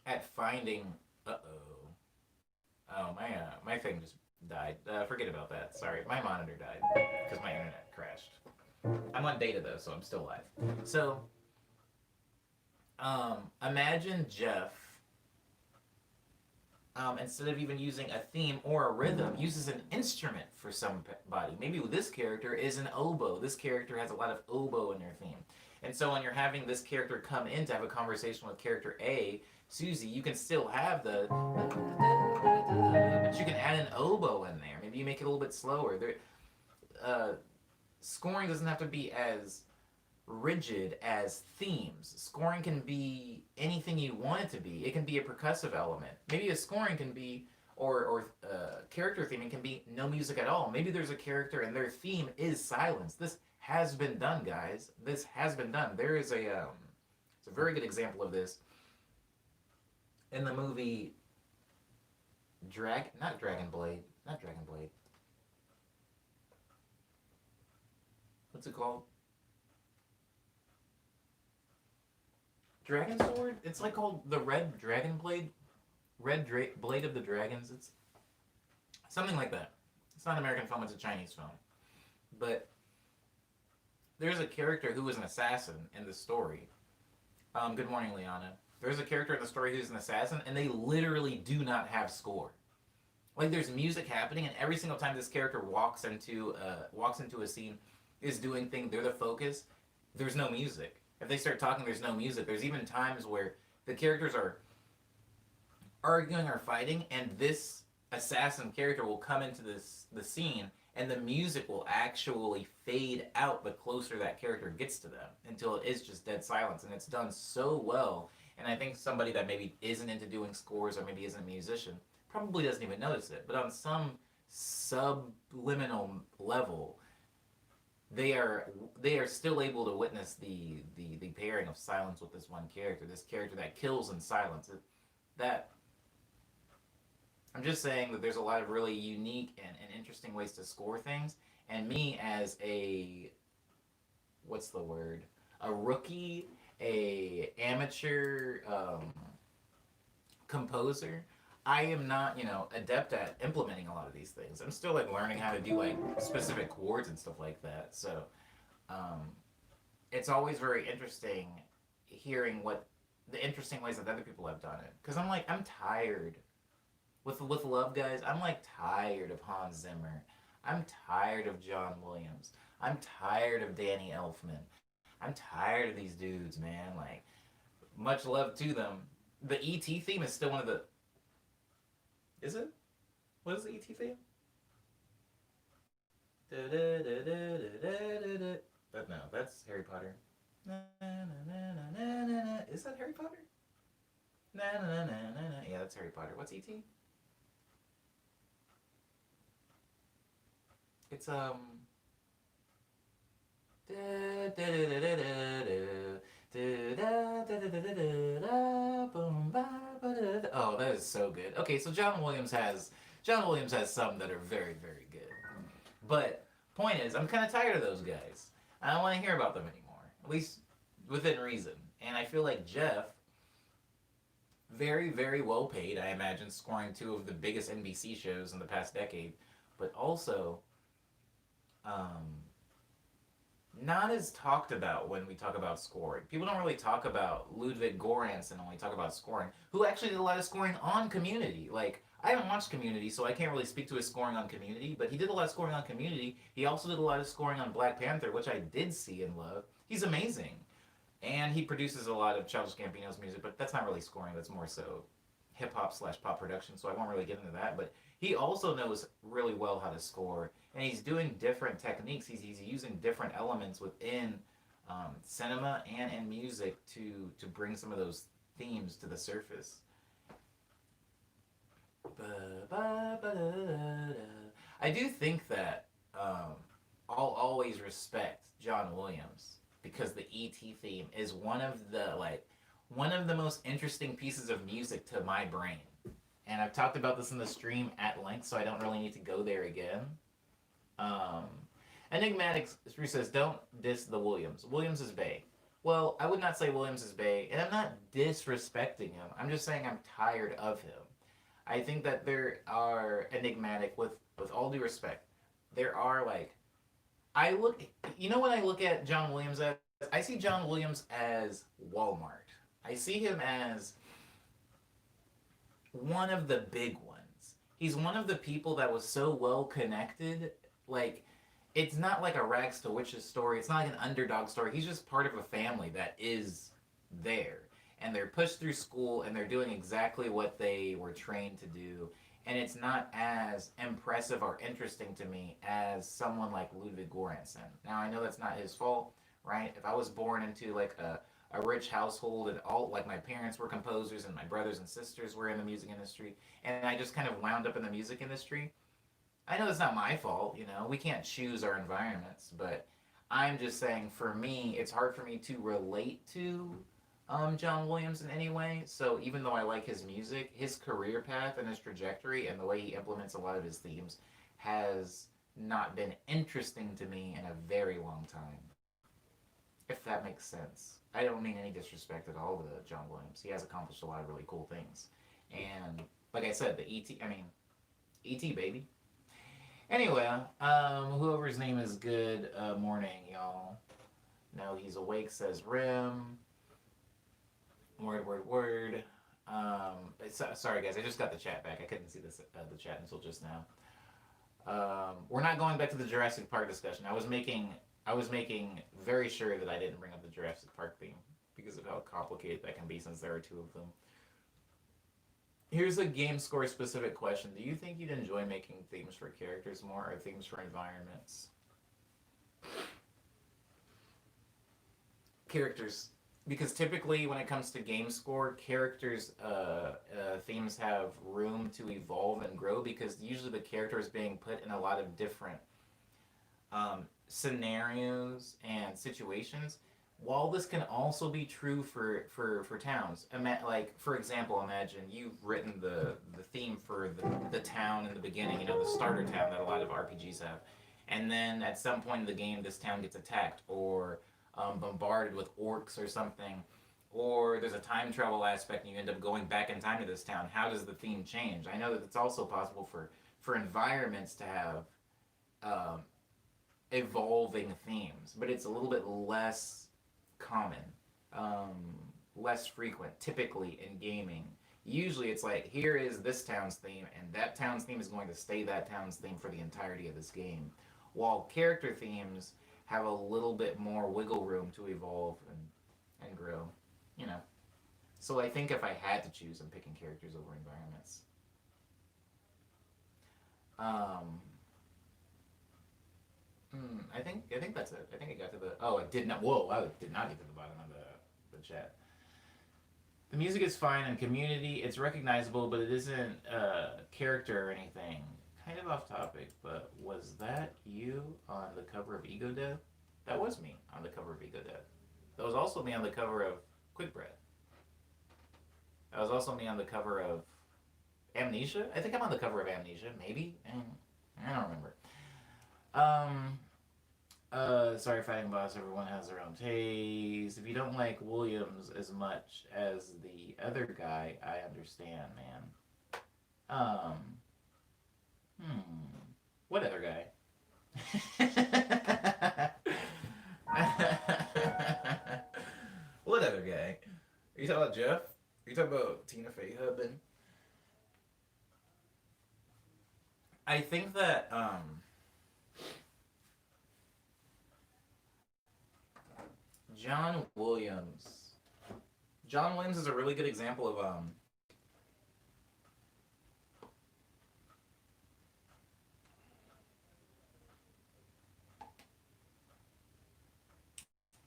at finding. Oh, my thing just died. Forget about that. Sorry, my monitor died because my internet crashed. I'm on data though, so I'm still live. So, imagine Jeff instead of even using a theme or a rhythm, uses an instrument for somebody. Maybe this character is an oboe. This character has a lot of oboe in their theme. And so when you're having this character come in to have a conversation with character A, Susie, you can still have the, but you can add an oboe in there. Maybe you make it a little bit slower. Uh, Scoring doesn't have to be as rigid as themes. Scoring can be anything you want it to be. It can be a percussive element. Maybe a scoring can be, or character theming can be no music at all. Maybe there's a character and their theme is silence. This has been done, guys. This has been done. There is it's a very good example of this in the movie not Dragon Blade, not Dragon Blade. What's it called? Dragon Sword? It's like called the Red Dragon Blade? Blade of the Dragons? It's something like that. It's not an American film, it's a Chinese film. But there's a character who is an assassin in the story. Good morning, Liana. There's a character in the story who's an assassin, and they literally do not have score. Like there's music happening, and every single time this character walks into a scene, is doing things, they're the focus. There's no music. If they start talking, there's no music. There's even times where the characters are arguing or fighting, and this assassin character will come into the scene, and the music will actually fade out the closer that character gets to them until it is just dead silence, and it's done so well. And I think somebody that maybe isn't into doing scores or maybe isn't a musician probably doesn't even notice it. But on some subliminal level, they are still able to witness the pairing of silence with this one character, this character that kills in silence. That I'm just saying that there's a lot of really unique and interesting ways to score things. And me as a what's the word? A rookie, a amateur composer, I am not, adept at implementing a lot of these things. I'm still like learning how to do like specific chords and stuff like that. So it's always very interesting hearing what the interesting ways that other people have done it. Because I'm tired with love, guys. I'm like tired of Hans Zimmer. I'm tired of John Williams. I'm tired of Danny Elfman. I'm tired of these dudes, man. Like, much love to them. The E.T. theme is still one of the. Is it? What is the E.T. theme? But no, that's Harry Potter. Is that Harry Potter? Yeah, that's Harry Potter. What's E.T.? It's Oh, that is so good. Okay, so John Williams has some that are very, very good. But point is, I'm kind of tired of those guys. I don't want to hear about them anymore. At least within reason. And I feel like Jeff, very, very well paid, I imagine, scoring two of the biggest NBC shows in the past decade, but also not as talked about when we talk about scoring. People don't really talk about Ludwig Göransson when we talk about scoring, who actually did a lot of scoring on Community. Like, I haven't watched Community, so I can't really speak to his scoring on Community, but he did a lot of scoring on Community. He also did a lot of scoring on Black Panther, which I did see and love. He's amazing. And he produces a lot of Childish Gambino's music, but that's not really scoring, that's more so hip-hop / pop production, so I won't really get into that. But he also knows really well how to score, and he's doing different techniques. He's using different elements within cinema and in music to bring some of those themes to the surface. I do think that I'll always respect John Williams because the E.T. theme is one of the most interesting pieces of music to my brain. And I've talked about this in the stream at length, so I don't really need to go there again. Enigmatic says, don't diss the Williams. Williams is bae. Well, I would not say Williams is bae, and I'm not disrespecting him. I'm just saying I'm tired of him. I think that there are Enigmatic, with all due respect, there are what I look at John Williams as? I see John Williams as Walmart. I see him as one of the big ones. He's one of the people that was so well connected. Like, it's not like a rags to witches story. It's not like an underdog story. He's just part of a family that is there. And they're pushed through school and they're doing exactly what they were trained to do. And it's not as impressive or interesting to me as someone like Ludwig Göransson. Now, I know that's not his fault, right? If I was born into like a rich household and all like my parents were composers and my brothers and sisters were in the music industry and I just kind of wound up in the music industry, I know it's not my fault, you know. We can't choose our environments, but I'm just saying for me, it's hard for me to relate to John Williams in any way. So even though I like his music, his career path and his trajectory and the way he implements a lot of his themes has not been interesting to me in a very long time. If that makes sense. I don't mean any disrespect at all to John Williams. He has accomplished a lot of really cool things. And like I said, the ET, I mean, ET baby. Anyway, whoever's name is good morning, y'all. No, he's awake, says Rim. Word. Sorry, guys, I just got the chat back. I couldn't see the chat until just now. We're not going back to the Jurassic Park discussion. I was making very sure that I didn't bring up the Jurassic Park theme because of how complicated that can be since there are two of them. Here's a game score specific question. Do you think you'd enjoy making themes for characters more or themes for environments? Characters. Because typically when it comes to game score, characters themes have room to evolve and grow because usually the character is being put in a lot of different scenarios and situations. While this can also be true for towns, like for example, imagine you've written the theme for the town in the beginning, you know, the starter town that a lot of RPGs have, and then at some point in the game, this town gets attacked or bombarded with orcs or something, or there's a time travel aspect and you end up going back in time to this town. How does the theme change? I know that it's also possible for environments to have evolving themes, but it's a little bit less common, less frequent, typically in gaming. Usually it's like, here is this town's theme, and that town's theme is going to stay that town's theme for the entirety of this game. While character themes have a little bit more wiggle room to evolve and grow, you know. So I think if I had to choose, I'm picking characters over environments. Um, I think that's it. I think I got to the. Oh, I did not. Whoa! I did not get to the bottom of the chat. The music is fine and Community. It's recognizable, but it isn't character or anything. Kind of off topic, but was that you on the cover of Ego Death? That was me on the cover of Ego Death. That was also me on the cover of Quick Breath. That was also me on the cover of Amnesia. I think I'm on the cover of Amnesia, maybe. I don't remember. Sorry, Fighting Boss. Everyone has their own taste. If you don't like Williams as much as the other guy, I understand, man. What other guy? What other guy? Are you talking about Jeff? Are you talking about Tina Fey husband? I think that John Williams. John Williams is a really good example of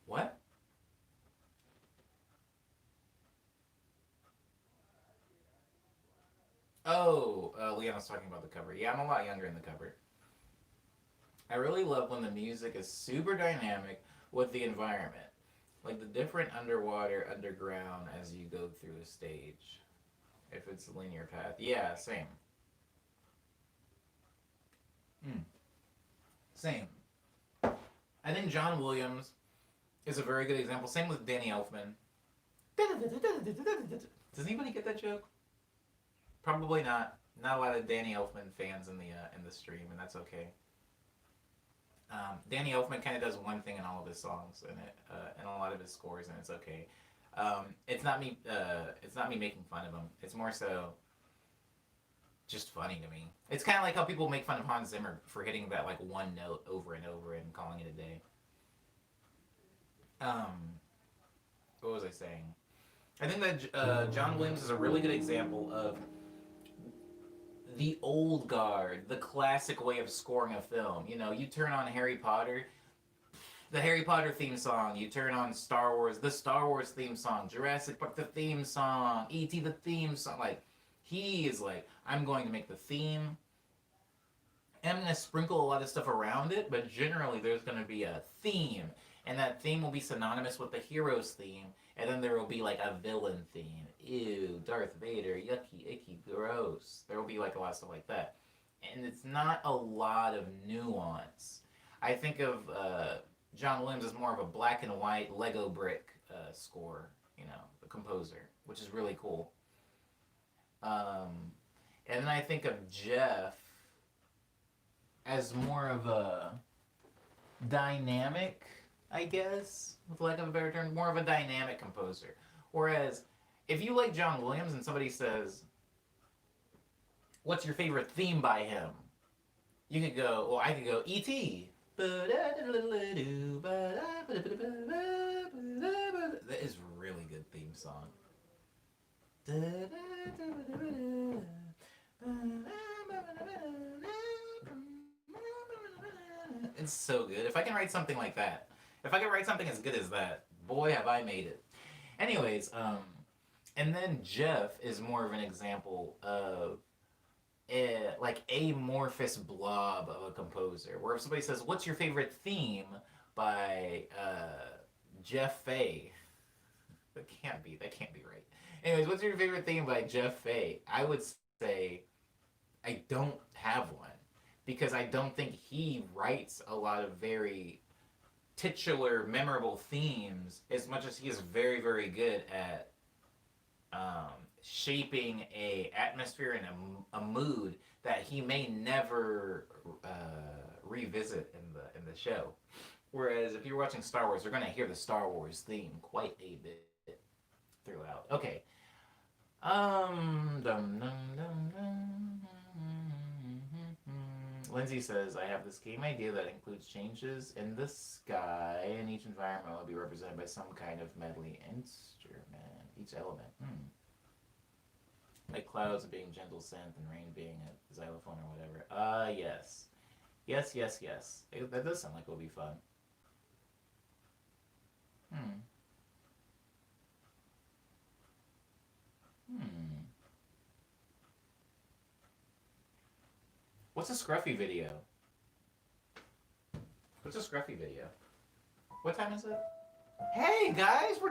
what? Oh, Leon was talking about the cover. Yeah, I'm a lot younger in the cover. I really love when the music is super dynamic with the environment. Like the different underwater, underground as you go through a stage. If it's a linear path. Yeah, same. Hmm. Same. I think John Williams is a very good example. Same with Danny Elfman. Does anybody get that joke? Probably not. Not a lot of Danny Elfman fans in the stream, and that's okay. Danny Elfman kind of does one thing in all of his songs and a lot of his scores, and it's okay. It's not me. It's not me making fun of him. It's more so just funny to me. It's kind of like how people make fun of Hans Zimmer for hitting that like one note over and over and calling it a day. Um, what was I saying? I think that John Williams is a really good example of the old guard, the classic way of scoring a film. You know, you turn on Harry Potter, the Harry Potter theme song. You turn on Star Wars, the Star Wars theme song. Jurassic Park, the theme song. E.T., the theme song. Like, he is like, I'm going to make the theme. And I'm going to sprinkle a lot of stuff around it, but generally there's going to be a theme. And that theme will be synonymous with the hero's theme. And then there will be like a villain theme. Ew, Darth Vader, yucky, icky, gross. There will be like a lot of stuff like that. And it's not a lot of nuance. I think of John Williams as more of a black and white Lego brick score, you know, the composer, which is really cool. Um, and then I think of Jeff as more of a dynamic, I guess, with lack of a better term, more of a dynamic composer. Whereas, if you like John Williams and somebody says, "What's your favorite theme by him?" You could go, well, I could go E.T. That is a really good theme song. It's so good. If I can write something like that, if I can write something as good as that, boy, have I made it. Anyways, and then Jeff is more of an example of like amorphous blob of a composer. Where if somebody says, "What's your favorite theme by Jeff Fay?" That can't be. That can't be right. Anyways, what's your favorite theme by Jeff Fay? I would say I don't have one because I don't think he writes a lot of very titular, memorable themes as much as he is very, very good at shaping a atmosphere and a mood that he may never revisit in the show. Whereas if you're watching Star Wars, you're going to hear the Star Wars theme quite a bit throughout. Okay. Dum, dum, dum, dum. Lindsay says, I have this game idea that includes changes in the sky, and each environment will be represented by some kind of medley instrument, each element. Like clouds being gentle synth and rain being a xylophone or whatever. Yes. Yes, yes, yes. That does sound like it will be fun. Hmm. Hmm. What's a Scruffy video? What's a Scruffy video? What time is it? Hey guys, we're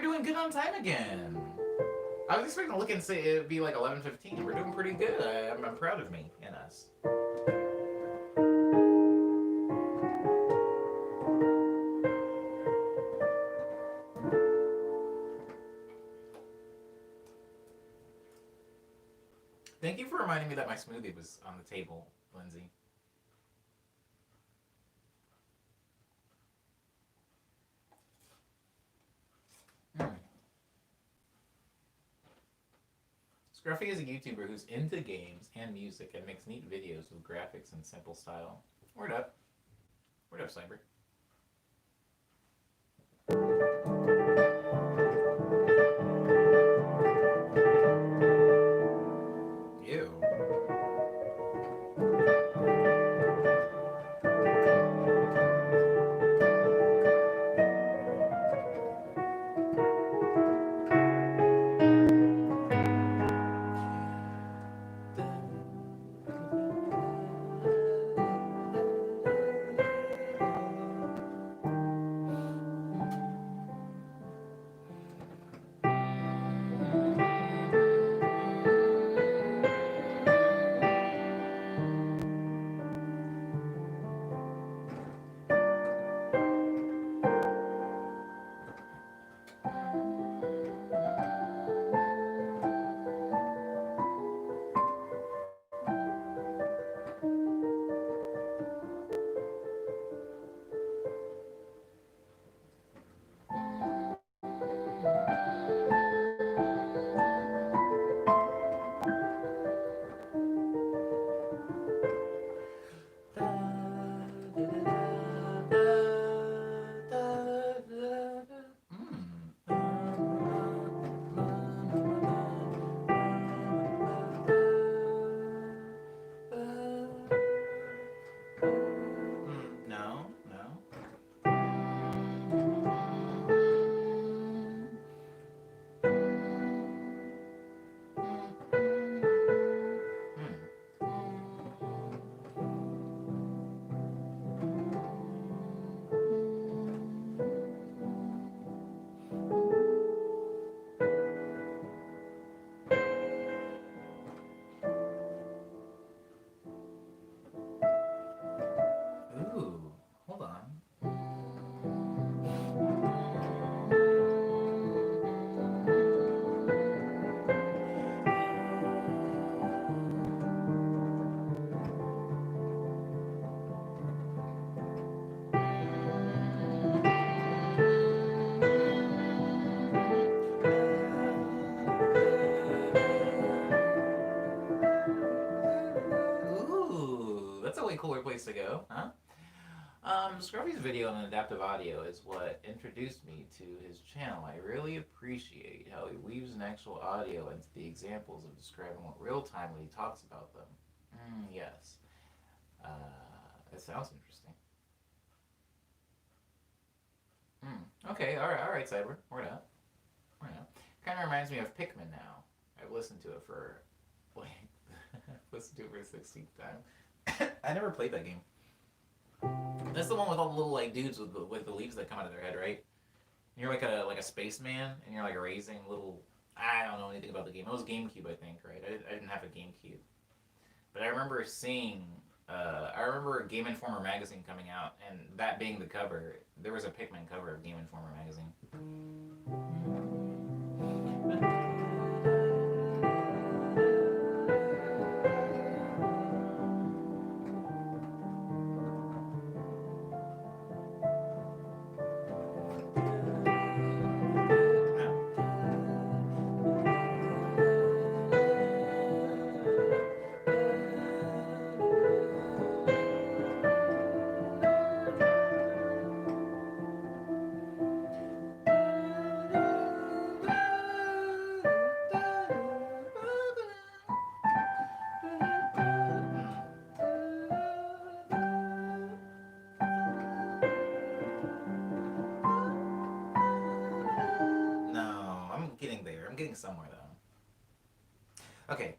doing good on time again. I was expecting to look and say it'd be like 11:15. We're doing pretty good. I'm proud of me and us. Thank you for reminding me that my smoothie was on the table, Lindsay. Mm. Scruffy is a YouTuber who's into games and music and makes neat videos with graphics and simple style. Word up. Word up, Cyber. Ew. place to go, huh? Scruffy's video on adaptive audio is what introduced me to his channel. I really appreciate how he weaves an actual audio into the examples of describing what real time when he talks about them. Yes. Uh, that sounds interesting. Okay, alright, Cyber. We're not. Kind of reminds me of Pikmin now. I've listened to it for, like, listened to it for the 16th time. I never played that game. That's the one with all the little like dudes with the leaves that come out of their head, right? And you're like a spaceman, and you're like raising little. I don't know anything about the game. It was GameCube, I think, right? I didn't have a GameCube, but I remember seeing. I remember Game Informer magazine coming out, and that being the cover. There was a Pikmin cover of Game Informer magazine. No, I'm getting there. I'm getting somewhere though. Okay.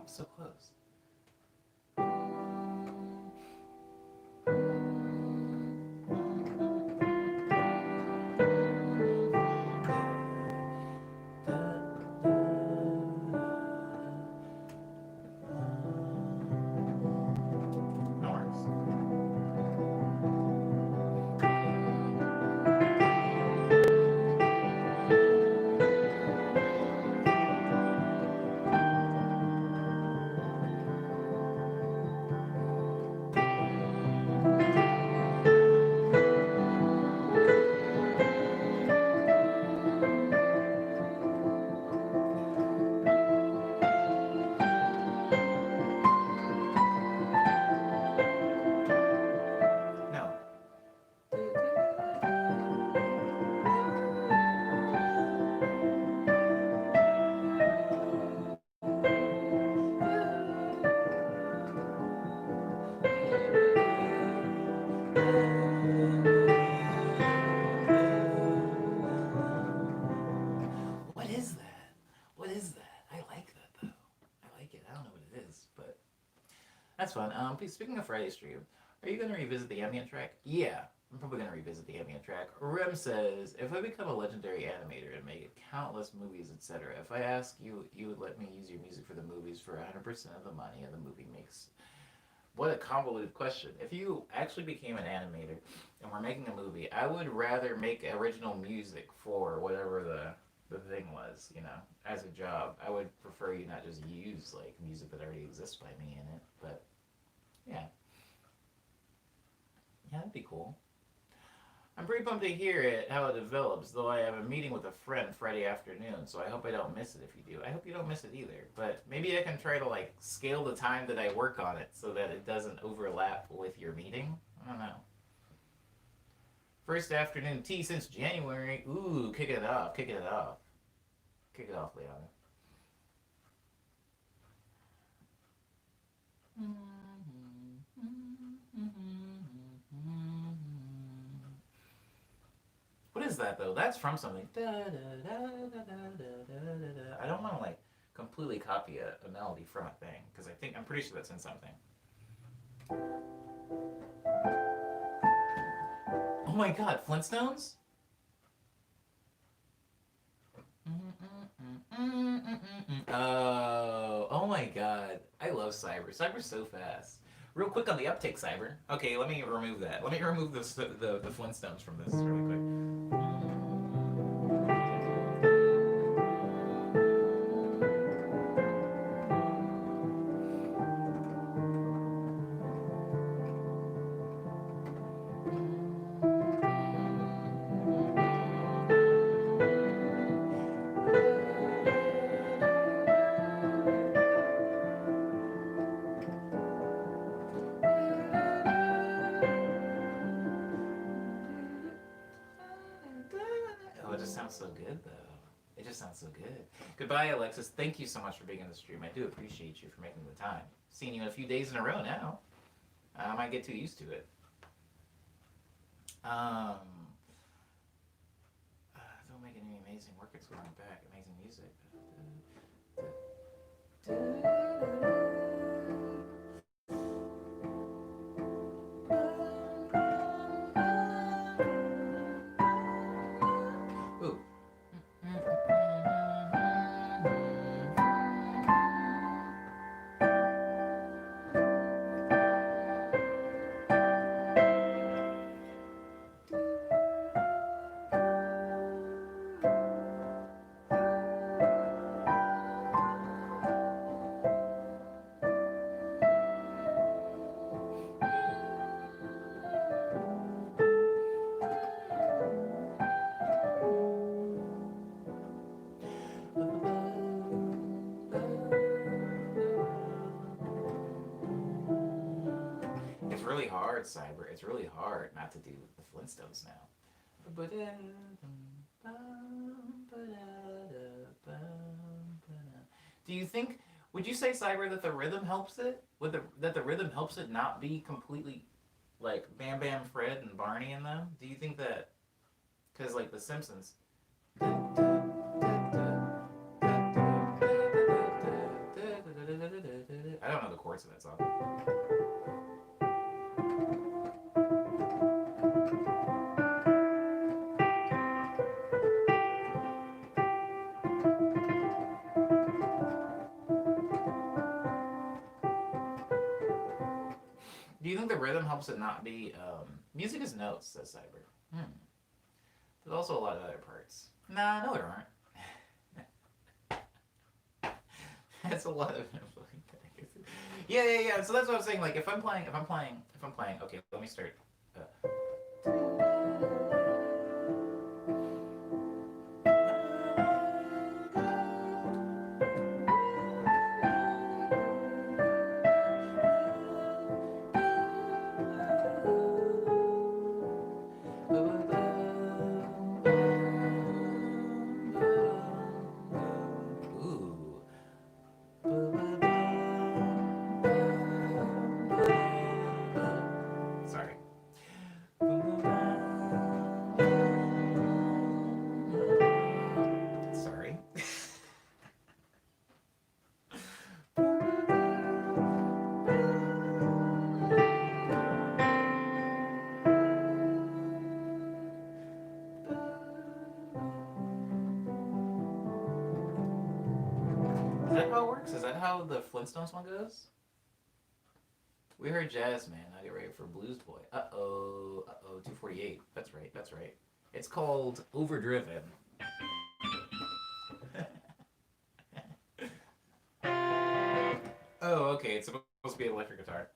So close. That works. No. What is that? What is that? I like that though. I like it. I don't know what it is, but that's fun. Speaking of Friday stream, are you going to revisit the ambient track? Yeah. I'm probably gonna revisit the ambient track. Rem says, if I become a legendary animator and make countless movies, etc., if I ask you, you would let me use your music for the movies for 100% of the money and the movie makes. What a convoluted question. If you actually became an animator and we're making a movie, I would rather make original music for whatever the thing was, you know, as a job. I would prefer you not just use like music that already exists by me in it, but yeah. Yeah, that'd be cool. I'm pretty pumped to hear it, how it develops, though I have a meeting with a friend Friday afternoon, so I hope I don't miss it if you do. I hope you don't miss it either. But maybe I can try to like scale the time that I work on it so that it doesn't overlap with your meeting. I don't know. First afternoon tea since January. Ooh, kicking it off, kicking it off. Kick it off, Leona. What is that though? That's from something. I don't want to like completely copy a melody from a thing because I'm pretty sure that's in something. Oh my god, Flintstones? Oh my god. I love Cyber. Cyber's so fast. Real quick on the uptake, Cyber. Okay, let me remove that. Let me remove the Flintstones from this really quick. Oh, it just sounds so good, though. It just sounds so good. Goodbye, Alexis. Thank you so much for being in the stream. I do appreciate you for making the time. Seeing you a few days in a row now. I might get too used to it. Don't make any amazing work. It's going back. Amazing music. Ooh. It's really hard, Cyber. It's really hard not to do the Flintstones now. Do you think? Would you say, Cyber, that the rhythm helps it? That the rhythm helps it not be completely like Bam Bam Fred and Barney in them? Do you think that? Because like The Simpsons. I don't know the chords of that song. Do you think the rhythm helps it not be? Music is notes, says Cyber. There's also a lot of other parts. Nah, no, there aren't. That's a lot of. Yeah. So that's what I'm saying. Like, if I'm playing. Okay, let me start. Ooh. Sorry. how the Flintstones one goes? We heard jazz, man. Now get ready for Blues Boy. Uh-oh. Uh-oh. 248. That's right. That's right. It's called Overdriven. Oh, okay. It's supposed to be electric guitar.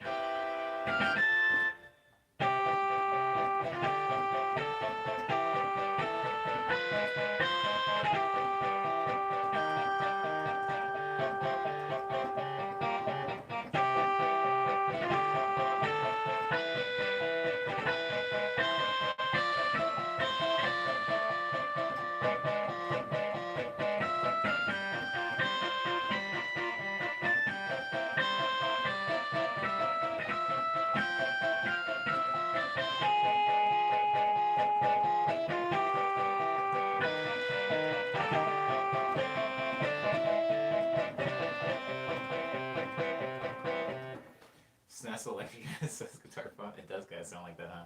SNES electric says guitar font. It does kind of sound like that, huh?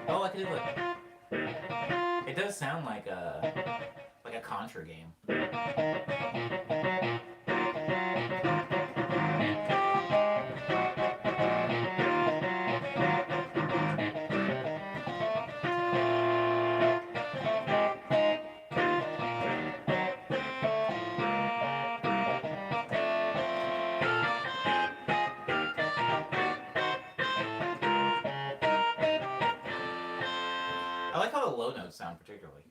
Oh, I can do it. It does sound like a Contra game. I like how the low notes sound particularly.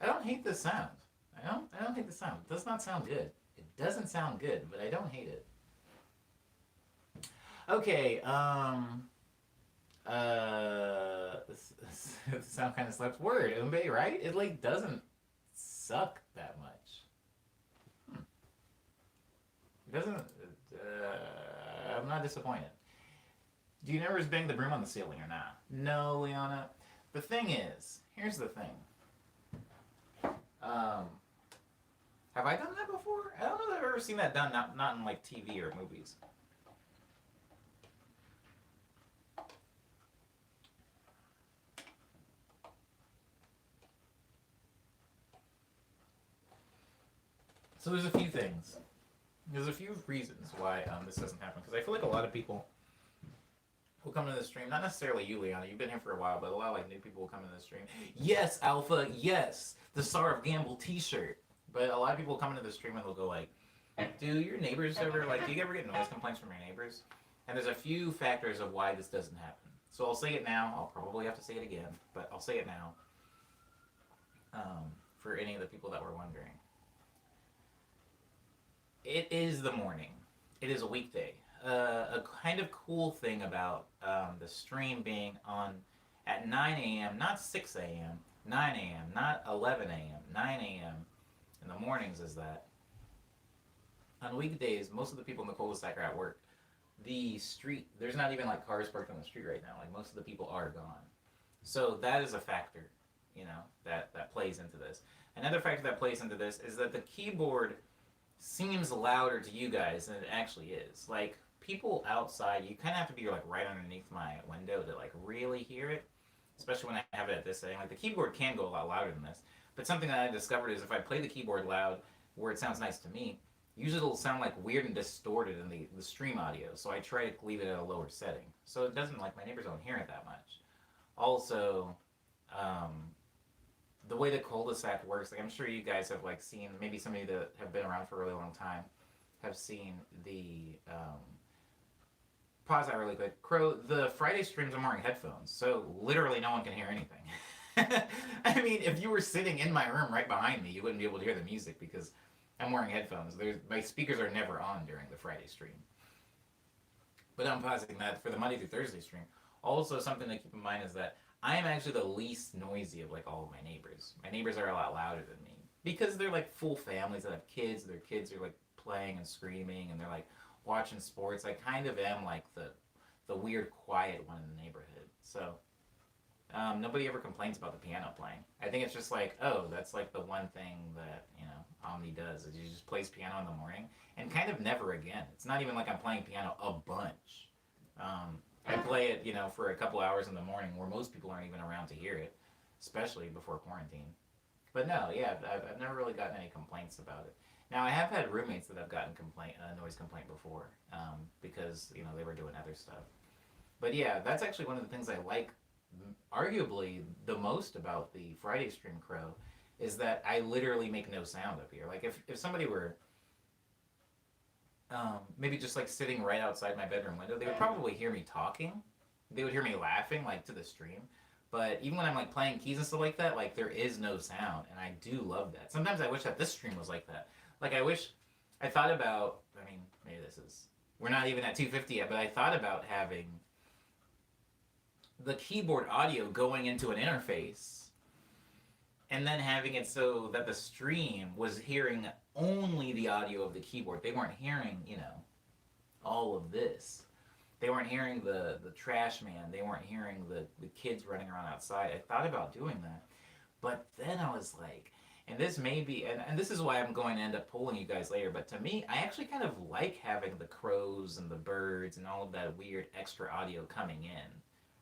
I don't hate the sound. I don't hate the sound. It does not sound good. It doesn't sound good, but I don't hate it. Okay, this sound kind of slaps. Word, Umbe, right? It like doesn't suck that much. Hmm. It doesn't. I'm not disappointed. Do you never bang the broom on the ceiling or not? No, Liana. The thing is, here's the thing. Have I done that before? I don't know that I've ever seen that done, not in like TV or movies. So there's a few things. There's a few reasons why this doesn't happen. Because I feel like a lot of people will come to the stream, not necessarily you, Liana, you've been here for a while, but a lot of like new people will come into the stream. Yes, Alpha, yes, the Star of Gamble t-shirt. But a lot of people will come into the stream and they'll go like, Do your neighbors ever, like, do you ever get noise complaints from your neighbors? And there's a few factors of why this doesn't happen. So I'll say it now. I'll probably have to say it again, but I'll say it now for any of the people that were wondering. It is the morning. It is a weekday. A kind of cool thing about the stream being on at 9 a.m., not 6 a.m., 9 a.m., not 11 a.m., 9 a.m. in the mornings is that on weekdays, most of the people in the cul-de-sac are at work. The street, there's not even like cars parked on the street right now. Like most of the people are gone. So that is a factor, that plays into this. Another factor that plays into this is that the keyboard seems louder to you guys than it actually is. Like people outside, you kind of have to be like right underneath my window to like really hear it, especially when I have it at this setting. Like the keyboard can go a lot louder than this, but something that I discovered is if I play the keyboard loud, where it sounds nice to me, usually it'll sound like weird and distorted in the stream audio. So I try to leave it at a lower setting, so it doesn't like my neighbors don't hear it that much. Also, um, the way the cul-de-sac works, like I'm sure you guys have like seen, maybe some of you that have been around for a really long time have seen the pause that really quick. Crow, the Friday streams I'm wearing headphones, so literally no one can hear anything. I mean, if you were sitting in my room right behind me, you wouldn't be able to hear the music because I'm wearing headphones. My speakers are never on during the Friday stream. But I'm pausing that for the Monday through Thursday stream. Also, something to keep in mind is that I am actually the least noisy of like all of my neighbors. My neighbors are a lot louder than me because they're like full families that have kids. Their kids are like playing and screaming, and they're like watching sports. I kind of am like the weird quiet one in the neighborhood. So nobody ever complains about the piano playing. I think it's just like, oh, that's like the one thing that Omni does is he just plays piano in the morning and kind of never again. It's not even like I'm playing piano a bunch. I play it, for a couple hours in the morning where most people aren't even around to hear it, especially before quarantine. But no, yeah, I've never really gotten any complaints about it. Now I have had roommates that have gotten noise complaint before, because they were doing other stuff. But yeah, that's actually one of the things I like, arguably the most about the Friday stream Crow, is that I literally make no sound up here. Like if somebody were maybe just like sitting right outside my bedroom window, they would probably hear me talking. They would hear me laughing like to the stream. But even when I'm like playing keys and stuff like that, like there is no sound, and I do love that. Sometimes I wish that this stream was like that. Like I thought about. I mean, maybe this is. We're not even at 250 yet, but I thought about having the keyboard audio going into an interface and then having it so that the stream was hearing only the audio of the keyboard. They weren't hearing, all of this. They weren't hearing the trash man. They weren't hearing the kids running around outside. I thought about doing that. But then I was like, and this may be, and this is why I'm going to end up polling you guys later, but to me, I actually kind of like having the crows and the birds and all of that weird extra audio coming in.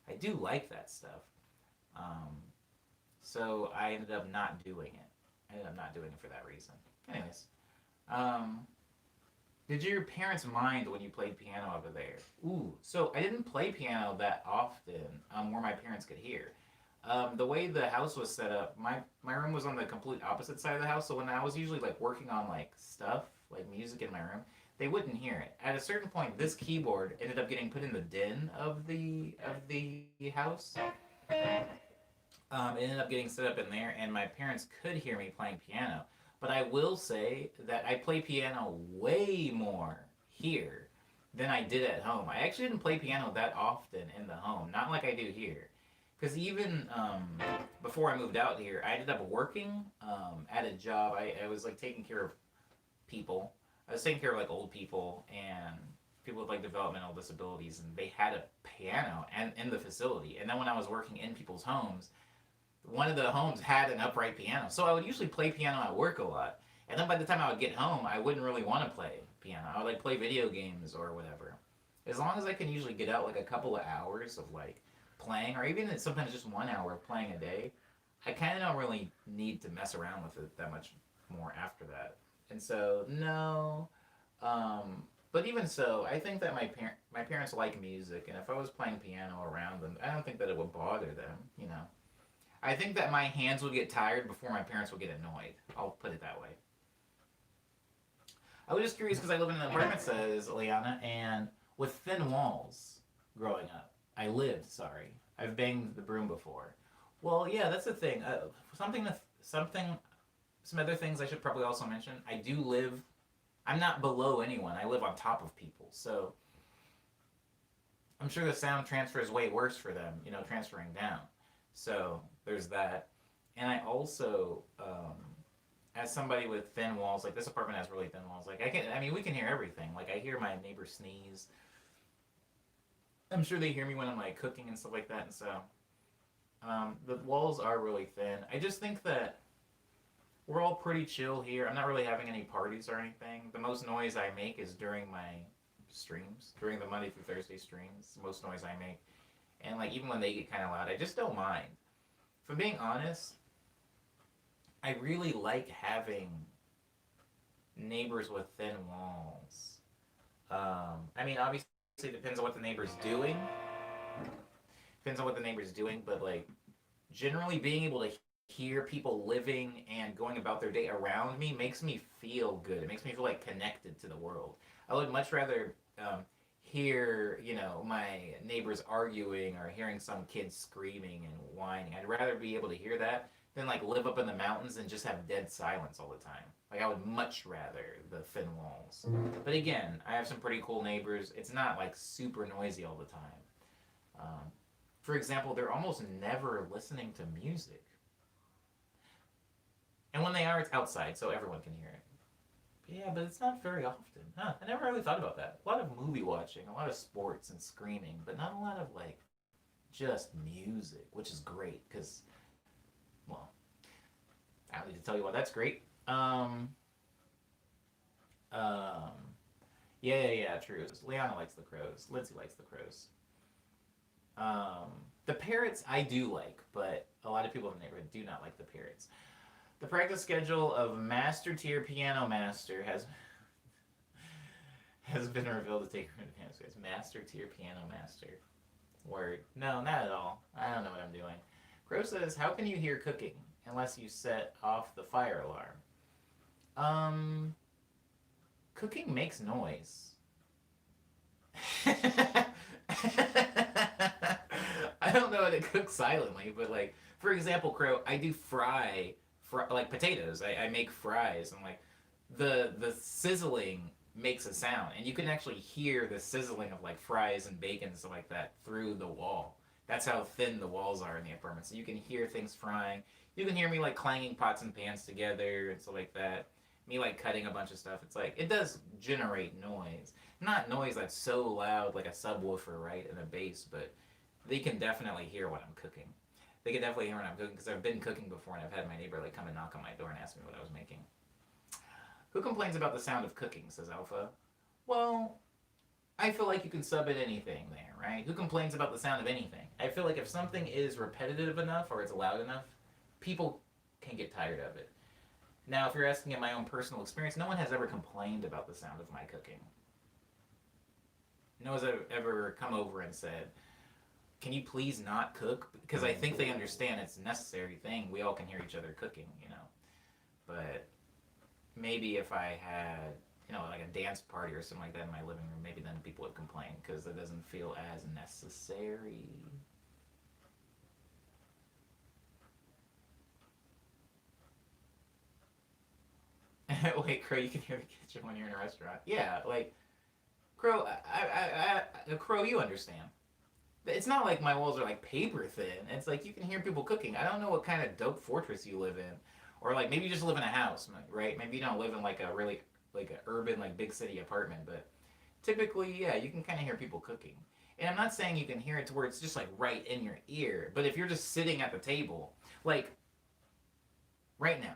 I do like that stuff. Um, so I ended up not doing it. I ended up not doing it for that reason. Anyways, um, did your parents mind when you played piano over there? Ooh, so I didn't play piano that often, where my parents could hear. The way the house was set up, my room was on the complete opposite side of the house. So when I was usually like working on like stuff, like music in my room, they wouldn't hear it. At a certain point, this keyboard ended up getting put in the den of the house. It ended up getting set up in there, and my parents could hear me playing piano. But I will say that I play piano way more here than I did at home. I actually didn't play piano that often in the home, not like I do here. Because even before I moved out here, I ended up working at a job. I was like taking care of people. I was taking care of like old people and people with like developmental disabilities, and they had a piano and in the facility. And then when I was working in people's homes, one of the homes had an upright piano. So I would usually play piano at work a lot. And then by the time I would get home, I wouldn't really want to play piano. I would like play video games or whatever. As long as I can usually get out like a couple of hours of like playing, or even sometimes just 1 hour of playing a day, I kind of don't really need to mess around with it that much more after that. And so, no. But even so, I think that my parents like music, and if I was playing piano around them, I don't think that it would bother them. I think that my hands would get tired before my parents would get annoyed. I'll put it that way. I was just curious because I live in an apartment, says Liana, and with thin walls growing up. I lived, sorry. I've banged the broom before. Well, yeah, that's the thing. Something, some other things I should probably also mention. I do live, I'm not below anyone. I live on top of people. So I'm sure the sound transfer is way worse for them, transferring down. So there's that. And I also, as somebody with thin walls, like this apartment has really thin walls. Like we can hear everything. Like I hear my neighbor sneeze. I'm sure they hear me when I'm like cooking and stuff like that. And so the walls are really thin. I just think that we're all pretty chill here. I'm not really having any parties or anything. The most noise I make is during my streams, during the Monday through Thursday streams. The most noise I make. And like even when they get kind of loud, I just don't mind. If I'm being honest, I really like having neighbors with thin walls. Obviously it depends on what the neighbor's doing. Depends on what the neighbor's doing, but like generally being able to hear people living and going about their day around me makes me feel good. It makes me feel like connected to the world. I would much rather hear, my neighbors arguing or hearing some kids screaming and whining. I'd rather be able to hear that than like live up in the mountains and just have dead silence all the time. Like I would much rather the thin walls. But again, I have some pretty cool neighbors. It's not like super noisy all the time. For example, they're almost never listening to music. And when they are, it's outside, so everyone can hear it. Yeah, but it's not very often. Huh, I never really thought about that. A lot of movie watching, a lot of sports and screaming, but not a lot of like just music, which is great because, well, I don't need to tell you why that's great. Um, yeah, true. Liana likes the crows. Lindsay likes the crows. The parrots I do like, but a lot of people in the neighborhood do not like the parrots. The practice schedule of Master Tier Piano Master has been revealed to take her to piano class. Master Tier Piano Master. Word. No, not at all. I don't know what I'm doing. Crow says, how can you hear cooking unless you set off the fire alarm? Cooking makes noise. I don't know how to cook silently, but like, for example, Crow, I do fry like potatoes. I make fries, and like the sizzling makes a sound, and you can actually hear the sizzling of like fries and bacon and stuff like that through the wall. That's how thin the walls are in the apartment. So you can hear things frying. You can hear me like clanging pots and pans together and stuff like that. Me like cutting a bunch of stuff. It's like it does generate noise. Not noise that's so loud like a subwoofer, right, and a bass, but they can definitely hear what I'm cooking. They can definitely hear what I'm cooking because I've been cooking before and I've had my neighbor like come and knock on my door and ask me what I was making. Who complains about the sound of cooking, says Alpha. Well, I feel like you can sub it anything there, right? Who complains about the sound of anything? I feel like if something is repetitive enough or it's loud enough, people can get tired of it. Now, if you're asking in my own personal experience, no one has ever complained about the sound of my cooking. No one's ever come over and said, can you please not cook? Because I think they understand it's a necessary thing. We all can hear each other cooking, But maybe if I had, like a dance party or something like that in my living room, maybe then people would complain because it doesn't feel as necessary. Wait, Crow, you can hear the kitchen when you're in a restaurant. Yeah, like, Crow, Crow, you understand. It's not like my walls are like paper thin. It's like you can hear people cooking. I don't know what kind of dope fortress you live in. Or like maybe you just live in a house, right? Maybe you don't live in like a really like an urban like big city apartment, but typically, yeah, you can kind of hear people cooking. And I'm not saying you can hear it to where it's just like right in your ear, but if you're just sitting at the table, like right now,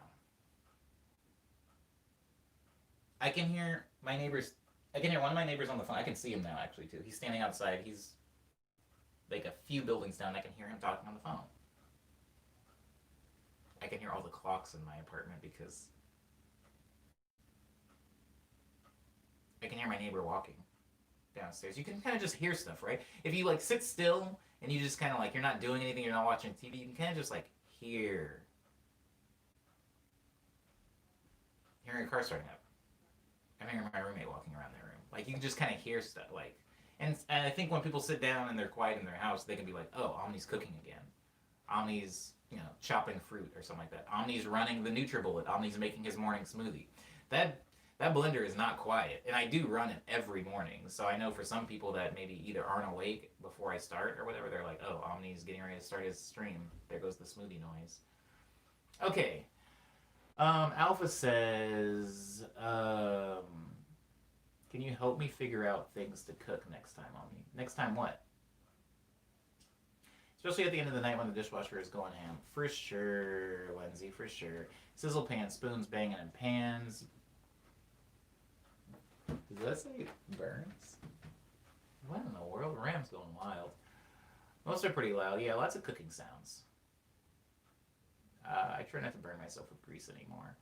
I can hear my neighbors. I can hear one of my neighbors on the phone. I can see him now actually too. He's standing outside. He's like a few buildings down. I can hear him talking on the phone. I can hear all the clocks in my apartment because I can hear my neighbor walking downstairs. You can kind of just hear stuff, right? If you like sit still and you just kind of like you're not doing anything, you're not watching TV, you can kind of just like hearing a car starting up. I can hear my roommate walking around their room. Like you can just kind of hear stuff. Like, and I think when people sit down and they're quiet in their house, they can be like, oh, Omni's cooking again. Omni's chopping fruit or something like that. Omni's running the NutriBullet. Omni's making his morning smoothie. That that blender is not quiet, and I do run it every morning. So I know for some people that maybe either aren't awake before I start or whatever, they're like, oh, Omni's getting ready to start his stream. There goes the smoothie noise. Okay. Alpha says, can you help me figure out things to cook next time, Omni? Next time what? Especially at the end of the night when the dishwasher is going ham. For sure, Lindsay, for sure. Sizzle pan, spoons banging in pans. Does that say burns? What in the world? Ram's going wild. Most are pretty loud. Yeah, lots of cooking sounds. I try not to burn myself with grease anymore.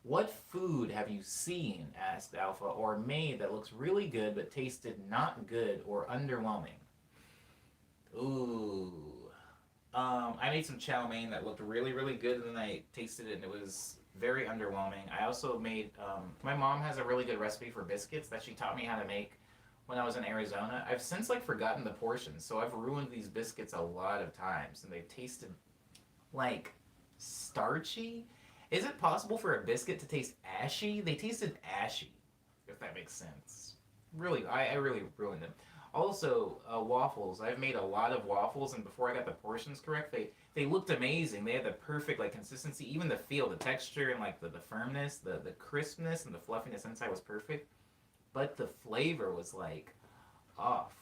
What food have you seen, asked Alpha, or made that looks really good but tasted not good or underwhelming? Ooh. I made some chow mein that looked really, really good, and then I tasted it, and it was very underwhelming. I also made, my mom has a really good recipe for biscuits that she taught me how to make when I was in Arizona. I've since, forgotten the portions, so I've ruined these biscuits a lot of times, and they've tasted, starchy. Is it possible for a biscuit to taste ashy? They tasted ashy, if that makes sense. Really, I really ruined them. Also, waffles. I've made a lot of waffles, and before I got the portions correct, they looked amazing. They had the perfect consistency, even the feel, the texture, and the firmness, the crispness, and the fluffiness inside was perfect. But the flavor was off.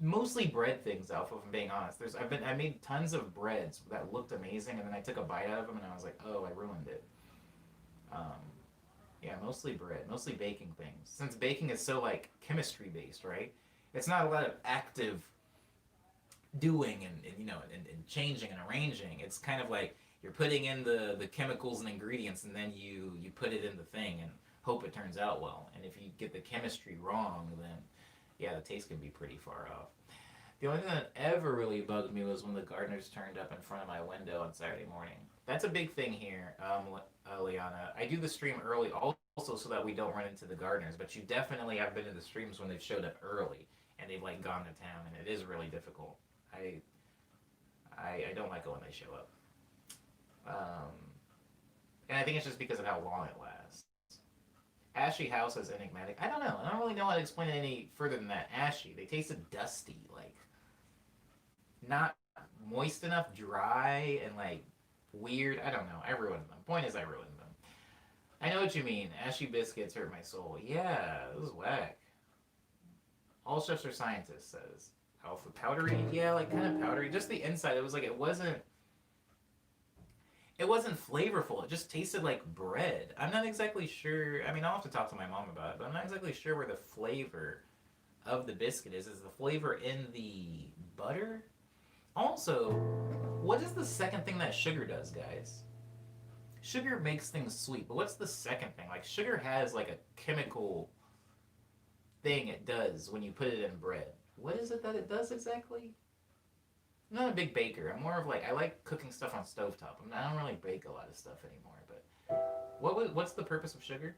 Mostly bread things, Alpha. If I'm being honest, I made tons of breads that looked amazing, and then I took a bite out of them, and I was like, oh, I ruined it. Yeah, mostly bread, mostly baking things. Since baking is so chemistry based, right? It's not a lot of active doing and changing and arranging. It's kind of like you're putting in the chemicals and ingredients, and then you put it in the thing and hope it turns out well. And if you get the chemistry wrong, then yeah, the taste can be pretty far off. The only thing that ever really bugged me was when the gardeners turned up in front of my window on Saturday morning. That's a big thing here, Liana. I do the stream early also so that we don't run into the gardeners, but you definitely have been in the streams when they've showed up early and they've gone to town, and it is really difficult. I don't like it when they show up. And I think it's just because of how long it lasts. Ashy House is enigmatic. I don't know. I don't really know how to explain it any further than that. Ashy. They tasted dusty, not moist enough, dry, and weird. I don't know. I ruined them. Point is, I ruined them. I know what you mean. Ashy biscuits hurt my soul. Yeah, it was whack. All chefs are scientists, says Alpha. Powdery? Yeah, kind of powdery. Just the inside. It was it wasn't flavorful. It just tasted like bread. I'm not exactly sure. I mean, I'll have to talk to my mom about it, but I'm not exactly sure where the flavor of the biscuit is. Is the flavor in the butter? Also, what is the second thing that sugar does, guys? Sugar makes things sweet, but what's the second thing? Sugar has a chemical thing it does when you put it in bread. What is it that it does exactly? I'm not a big baker. I'm more of I like cooking stuff on stovetop. I don't really bake a lot of stuff anymore, but what's the purpose of sugar?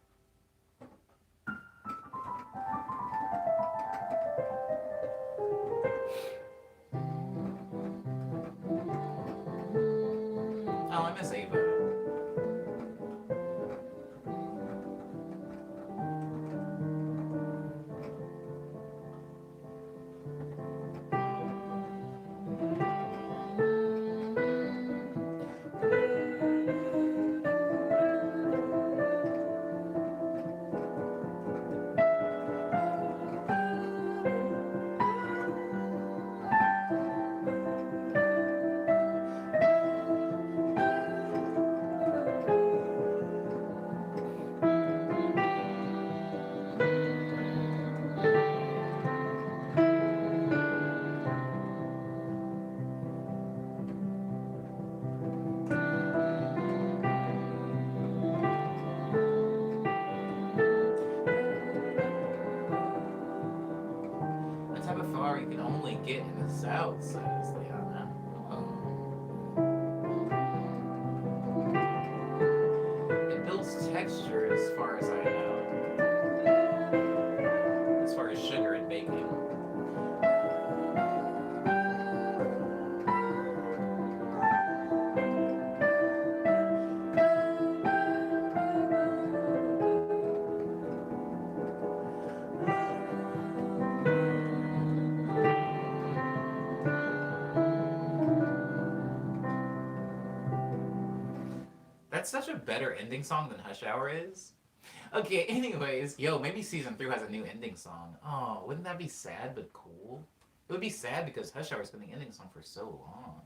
Oh, I miss Ava. The type of flour you can only get in the South, says Liana. It builds texture as far as I know. That's such a better ending song than Hush Hour is. Okay, anyways, yo, maybe season 3 has a new ending song. Oh, wouldn't that be sad but cool? It would be sad because Hush Hour's been the ending song for so long.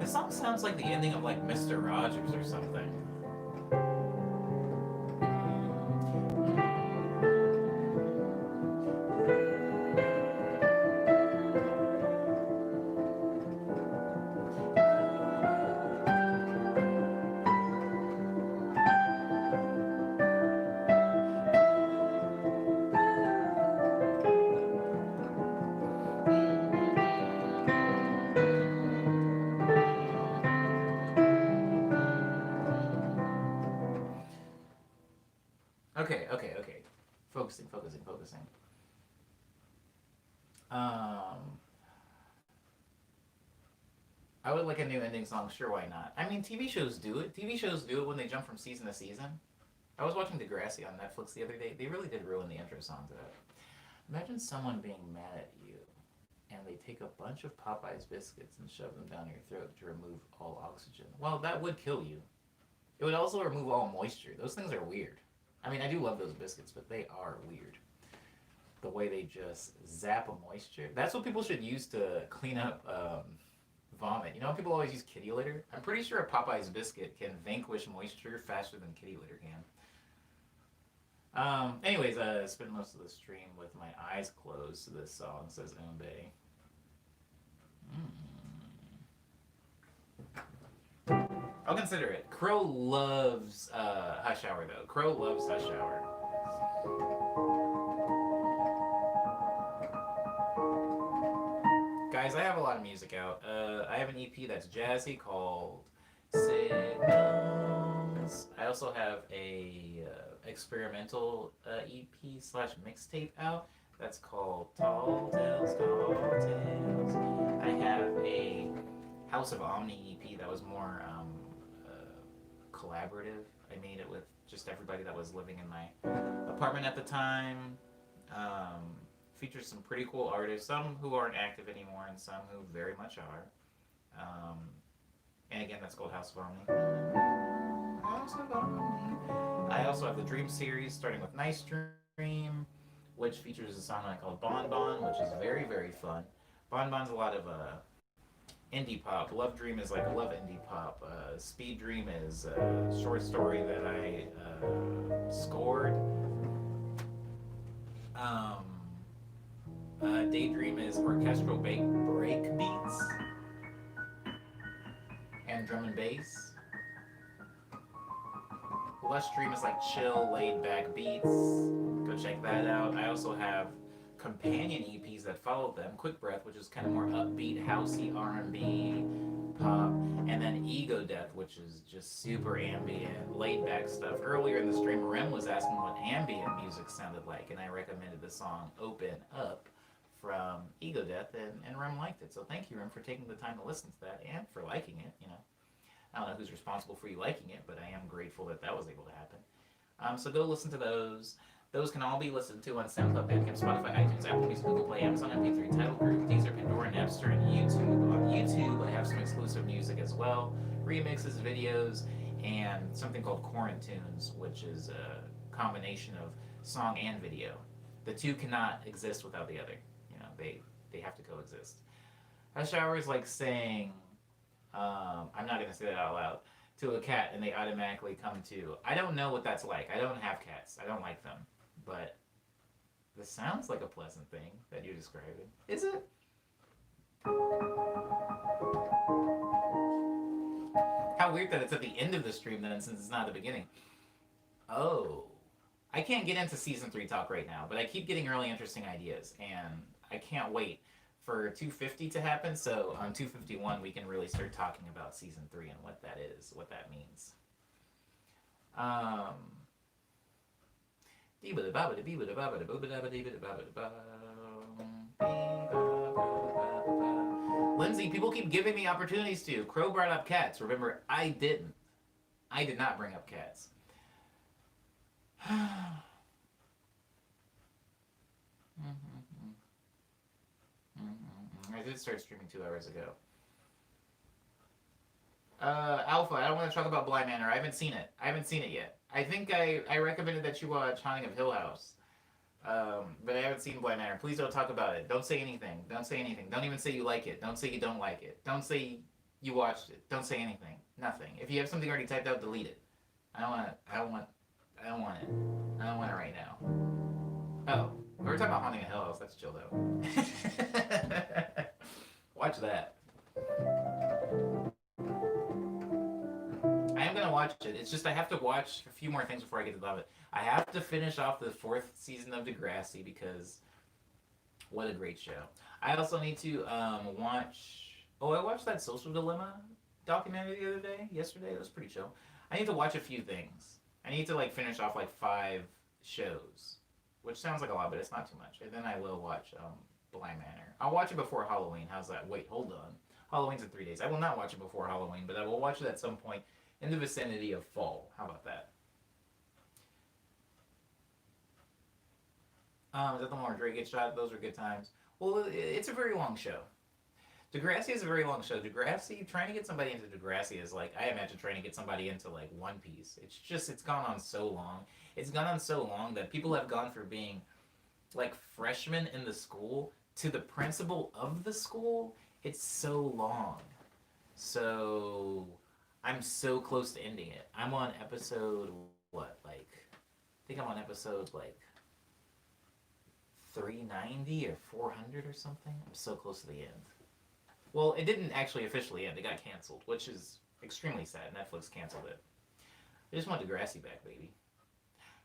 This song sounds like the ending of like Mr. Rogers or something. Okay, okay, okay. Focusing, focusing, focusing. Um, I would like a new ending song. Sure, why not? I mean, TV shows do it. TV shows do it when they jump from season to season. I was watching Degrassi on Netflix the other day. They really did ruin the intro song to that. Imagine someone being mad at you, and they take a bunch of Popeye's biscuits and shove them down your throat to remove all oxygen. Well, that would kill you. It would also remove all moisture. Those things are weird. I mean, I do love those biscuits, but they are weird. The way they just zap a moisture. That's what people should use to clean up vomit. You know how people always use kitty litter? I'm pretty sure a Popeye's biscuit can vanquish moisture faster than kitty litter can. Anyways, I spent most of the stream with my eyes closed to this song, says Umbe. I'll consider it. Crow loves Hush Hour, though. Crow loves Hush Hour. Guys, I have a lot of music out. I have an EP that's jazzy called Signals. I also have a experimental EP slash mixtape out that's called Tall Tales, Tall Tales. I have a House of Omni EP that was more collaborative. I made it with just everybody that was living in my apartment at the time. Features some pretty cool artists, some who aren't active anymore and some who very much are. And again, that's called House of Omni. House of Omni. I also have the Dream series, starting with Nice Dream, which features a song I called Bon Bon, which is very, very fun. Bon Bon's a lot of indie pop. Love Dream is like love indie pop. Speed Dream is a short story that I scored. Daydream is orchestral break beats and drum and bass. Lush Dream is like chill, laid back beats. Go check that out. I also have companion EPs that follow them. Quick Breath, which is kind of more upbeat, housey R&B, pop, and then Ego Death, which is just super ambient, laid back stuff. Earlier in the stream, Rem was asking what ambient music sounded like, and I recommended the song Open Up from Ego Death, and Rem liked it. So thank you, Rem, for taking the time to listen to that and for liking it. You know, I don't know who's responsible for you liking it, but I am grateful that that was able to happen. So go listen to those. Those can all be listened to on SoundCloud, Bandcamp, Spotify, iTunes, Apple Music, Google Play, Amazon MP3, Tidal, Groove, Deezer, Pandora, Napster, and YouTube. On YouTube, I have some exclusive music as well, remixes, videos, and something called Quarantunes, which is a combination of song and video. The two cannot exist without the other. You know, they have to coexist. Hush Hour is like saying, I'm not going to say that out loud, to a cat and they automatically come to. I don't know what that's like. I don't have cats. I don't like them. But this sounds like a pleasant thing that you're describing. Is it? How weird that it's at the end of the stream then, since it's not at the beginning. Oh. I can't get into Season 3 talk right now, but I keep getting really interesting ideas, and I can't wait for 250 to happen, so on 251 we can really start talking about Season 3 and what that is, what that means. Lindsay, people keep giving me opportunities to. Crow brought up cats. Remember, I didn't. I did not bring up cats. I did start streaming 2 hours ago. Alpha, I don't want to talk about Blind Manor. I haven't seen it. I haven't seen it yet. I think I recommended that you watch Haunting of Hill House. But I haven't seen Blind Manor. Please don't talk about it. Don't say anything. Don't say anything. Don't even say you like it. Don't say you don't like it. Don't say you watched it. Don't say anything. Nothing. If you have something already typed out, delete it. I don't want it. I don't want it. I don't want it right now. Oh, we were talking about Haunting of Hill House. That's chill though. Watch that. I am gonna watch it. It's just I have to watch a few more things before I get to love it. I have to finish off the 4th season of Degrassi because what a great show. I also need to watch. Oh, I watched that Social Dilemma documentary the other day. Yesterday, it was pretty chill. I need to watch a few things. I need to like finish off like 5 shows, which sounds like a lot, but it's not too much. And then I will watch Blind Manor. I'll watch it before Halloween. How's that? Wait, hold on. Halloween's in 3 days. I will not watch it before Halloween, but I will watch it at some point in the vicinity of fall. How about that? Is that the one where Drake gets shot? Those are good times. Well, it's a very long show. Degrassi is a very long show. Degrassi, trying to get somebody into Degrassi is like, I imagine trying to get somebody into like One Piece. It's just, it's gone on so long. It's gone on so long that people have gone from being like freshmen in the school to the principal of the school. It's so long. So I'm so close to ending it. I'm on episode, what, like, I think I'm on episode like 390 or 400 or something. I'm so close to the end. Well, it didn't actually officially end. It got canceled, which is extremely sad. Netflix canceled it. I just want Degrassi back, baby.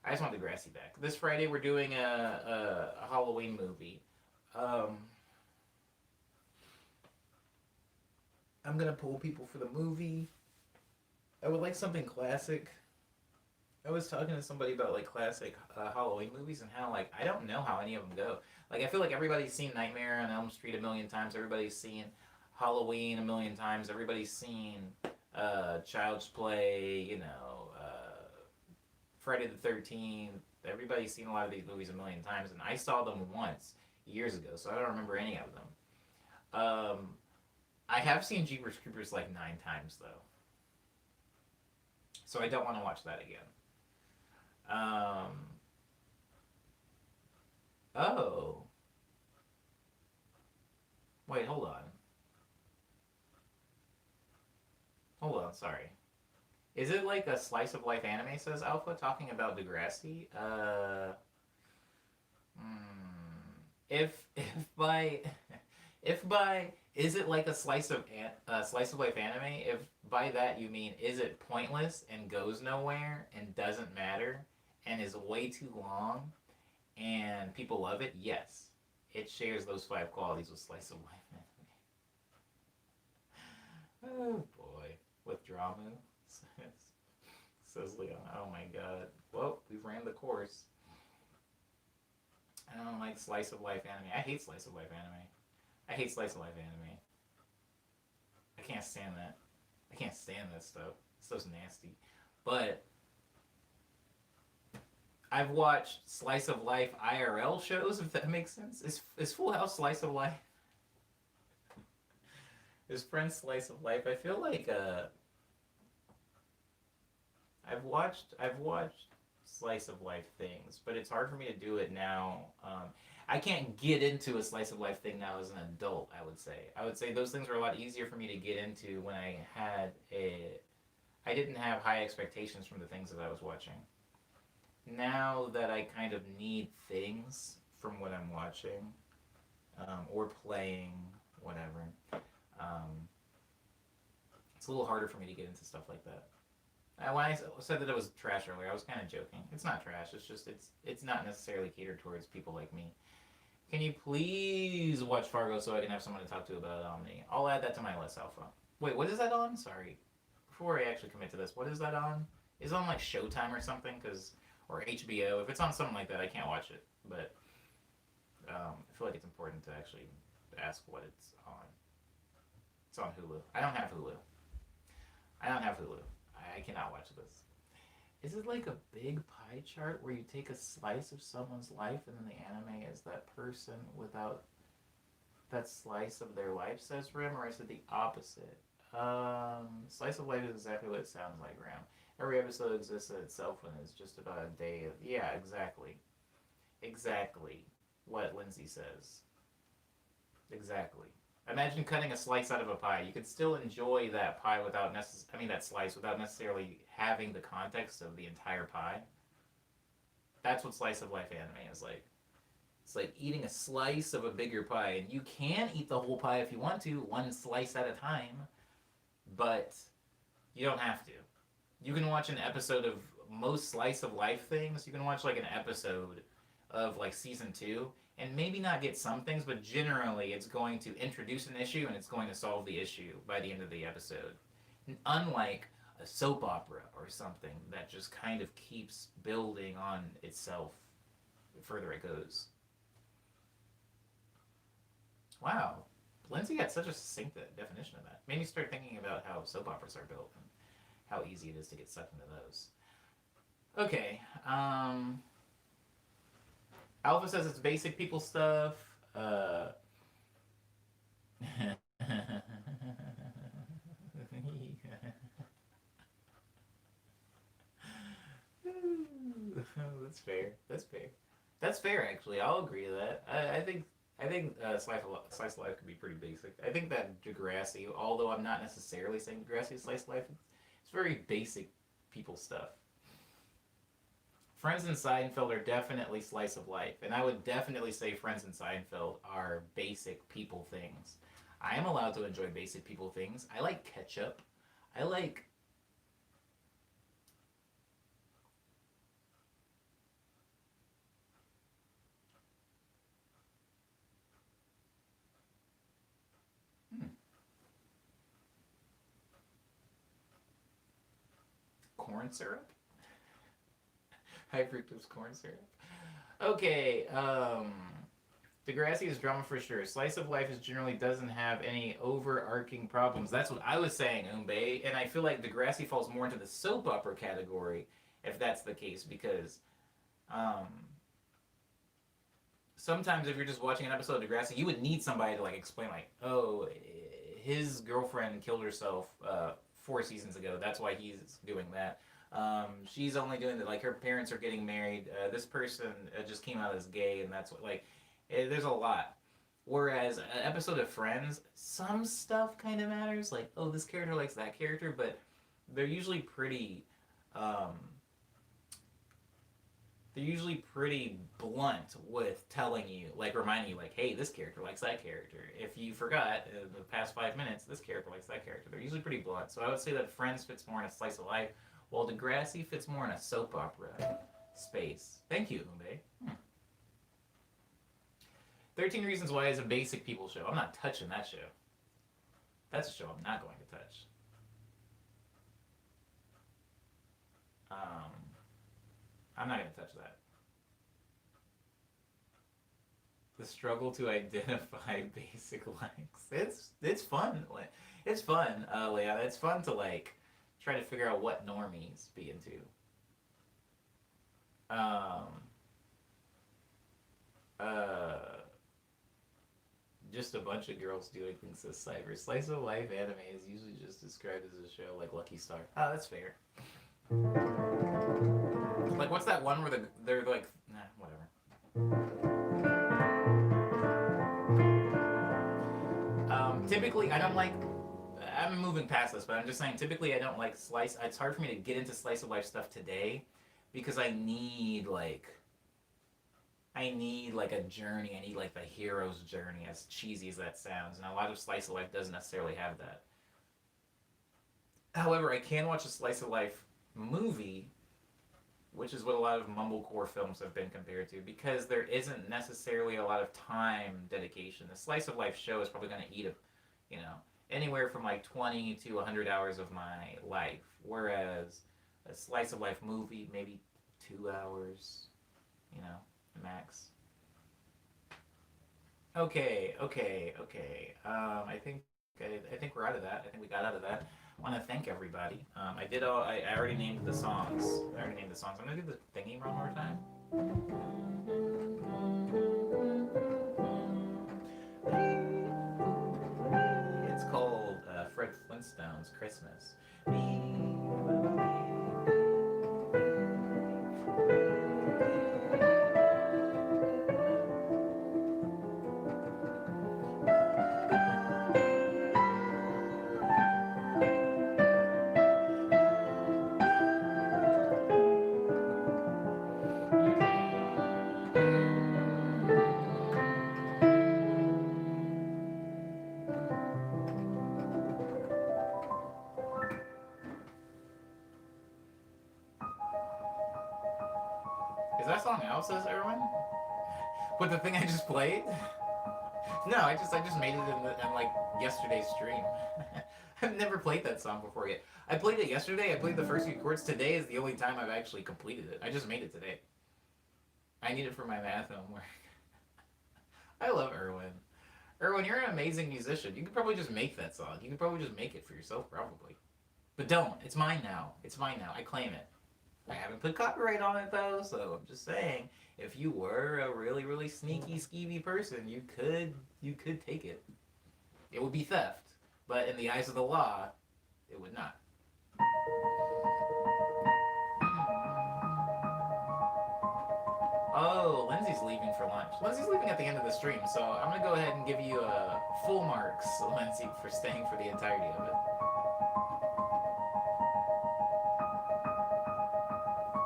I just want Degrassi back. This Friday we're doing a Halloween movie. I'm gonna pull people for the movie. I would like something classic. I was talking to somebody about like classic Halloween movies and how like I don't know how any of them go. Like I feel like everybody's seen Nightmare on Elm Street a million times. Everybody's seen Halloween a million times. Everybody's seen Child's Play. You know, Friday the 13th. Everybody's seen a lot of these movies a million times, and I saw them once years ago, so I don't remember any of them. I have seen Jeepers Creepers like 9 times though, so I don't want to watch that again. Oh. Wait, hold on. Hold on, sorry. Is it like a slice of life anime, says Alpha, talking about Degrassi? If by if by is it like a slice of life anime? If by that you mean is it pointless and goes nowhere and doesn't matter and is way too long and people love it? Yes, it shares those 5 qualities with slice of life anime. Oh boy, with drama, says Leon. Oh my god. Well, we've ran the course. I don't like slice of life anime. I hate slice of life anime. I hate slice of life anime. I can't stand that. I can't stand that stuff. Stuff's nasty. But I've watched slice of life IRL shows, if that makes sense. Is Full House slice of life? Is Friends slice of life? I feel like I've watched slice of life things, but it's hard for me to do it now. I can't get into a slice of life thing now as an adult. I would say those things were a lot easier for me to get into when I didn't have high expectations from the things that I was watching. Now that I kind of need things from what I'm watching, or playing, whatever, it's a little harder for me to get into stuff like that. When I said that it was trash earlier, I was kind of joking. It's not trash. It's just it's not necessarily catered towards people like me. Can you please watch Fargo so I can have someone to talk to about Omni? I'll add that to my list, Alpha. Wait, what is that on? Sorry. Before I actually commit to this, what is that on? Is it on like Showtime or something? Or HBO? If it's on something like that, I can't watch it. But I feel like it's important to actually ask what it's on. It's on Hulu. I don't have Hulu. I don't have Hulu. I cannot watch this. Is it like a big pie chart where you take a slice of someone's life and then the anime is that person without that slice of their life, says Rim, or is it the opposite? Slice of life is exactly what it sounds like, Ram. Every episode exists in itself and it's just about a day of. Yeah, exactly. Exactly what Lindsay says. Exactly. Imagine cutting a slice out of a pie. You could still enjoy that pie without that slice without necessarily having the context of the entire pie. That's what slice of life anime is like. It's like eating a slice of a bigger pie, and you can eat the whole pie if you want to, one slice at a time, but you don't have to. You can watch an episode of most slice of life things. You can watch like an episode of like season 2 and maybe not get some things, but generally it's going to introduce an issue and it's going to solve the issue by the end of the episode. Unlike a soap opera or something that just kind of keeps building on itself the further it goes. Wow, Lindsay got such a succinct definition of that. Made me start thinking about how soap operas are built and how easy it is to get sucked into those. Okay, Alpha says it's basic people stuff. That's fair. That's fair. That's fair. Actually, I'll agree to that. I think slice of life could be pretty basic. I think that Degrassi, although I'm not necessarily saying Degrassi is slice of life, it's very basic people stuff. Friends and Seinfeld are definitely slice of life, and I would definitely say Friends and Seinfeld are basic people things. I am allowed to enjoy basic people things. I like ketchup. I like. Corn syrup? High fructose corn syrup. Okay, Degrassi is drama for sure. Slice of life is generally doesn't have any overarching problems. That's what I was saying, Umbe. And I feel like Degrassi falls more into the soap opera category if that's the case, because um, sometimes if you're just watching an episode of Degrassi, you would need somebody to like explain, like, oh, his girlfriend killed herself 4 seasons ago. That's why he's doing that. She's only doing that. Like her parents are getting married. This person just came out as gay, and that's what like. There's a lot. Whereas an episode of Friends, some stuff kind of matters. Like, oh, this character likes that character, but they're usually pretty. Um, they're usually pretty blunt with telling you, like reminding you, like, hey, this character likes that character. If you forgot in the past 5 minutes, this character likes that character. They're usually pretty blunt. So I would say that Friends fits more in a slice of life, while Degrassi fits more in a soap opera space. Thank you, Umbe. 13 Reasons Why is a basic people show. I'm not touching that show. That's a show I'm not going to touch. I'm not going to touch that. The struggle to identify basic likes. It's fun. It's fun, Leah. It's fun to like try to figure out what normies be into. Just a bunch of girls doing things this cyber. Slice of life anime is usually just described as a show like Lucky Star. Oh, that's fair. Like, what's that one where they're like, nah, whatever. Typically, I don't like. I'm moving past this, but I'm just saying. Typically, I don't like slice. It's hard for me to get into slice of life stuff today because I need like a journey. I need like the hero's journey, as cheesy as that sounds. And a lot of slice of life doesn't necessarily have that. However, I can watch a slice of life movie, which is what a lot of mumblecore films have been compared to, because there isn't necessarily a lot of time dedication. The slice of life show is probably going to eat anywhere from like 20 to 100 hours of my life, whereas a slice of life movie, maybe 2 hours, max. Okay. I think Okay, I think we're out of that. I think we got out of that. I want to thank everybody. I already named the songs. I already named the songs. I'm gonna do the thingy one more time. It's called Fred Flintstone's Christmas. Is that song out, says everyone? With the thing I just played? No, I just made it in like yesterday's stream. I've never played that song before yet. I played it yesterday. I played the first few chords. Today is the only time I've actually completed it. I just made it today. I need it for my math homework. I love Erwin. Erwin, you're an amazing musician. You could probably just make that song. You could probably just make it for yourself, probably. But don't. It's mine now. It's mine now. I claim it. I haven't put copyright on it though, so I'm just saying, if you were a really, really sneaky, skeevy person, you could take it. It would be theft, but in the eyes of the law, it would not. Oh, Lindsay's leaving for lunch. Lindsay's leaving at the end of the stream, so I'm gonna go ahead and give you full marks, Lindsay, for staying for the entirety of it.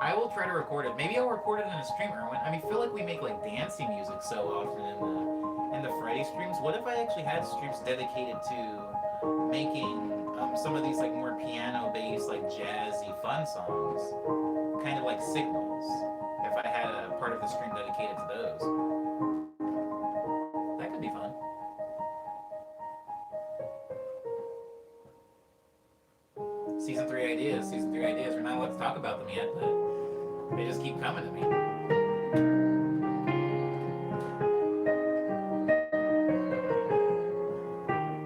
I will try to record it. Maybe I'll record it in a stream, Erwin. I mean, I feel like we make like dancing music so often in the Friday streams. What if I actually had streams dedicated to making some of these like more piano-based, like jazzy, fun songs, kind of like signals? If I had a part of the stream dedicated to those, that could be fun. Season 3 ideas. Season 3 ideas. We're not allowed to talk about them yet, but they just keep coming to me.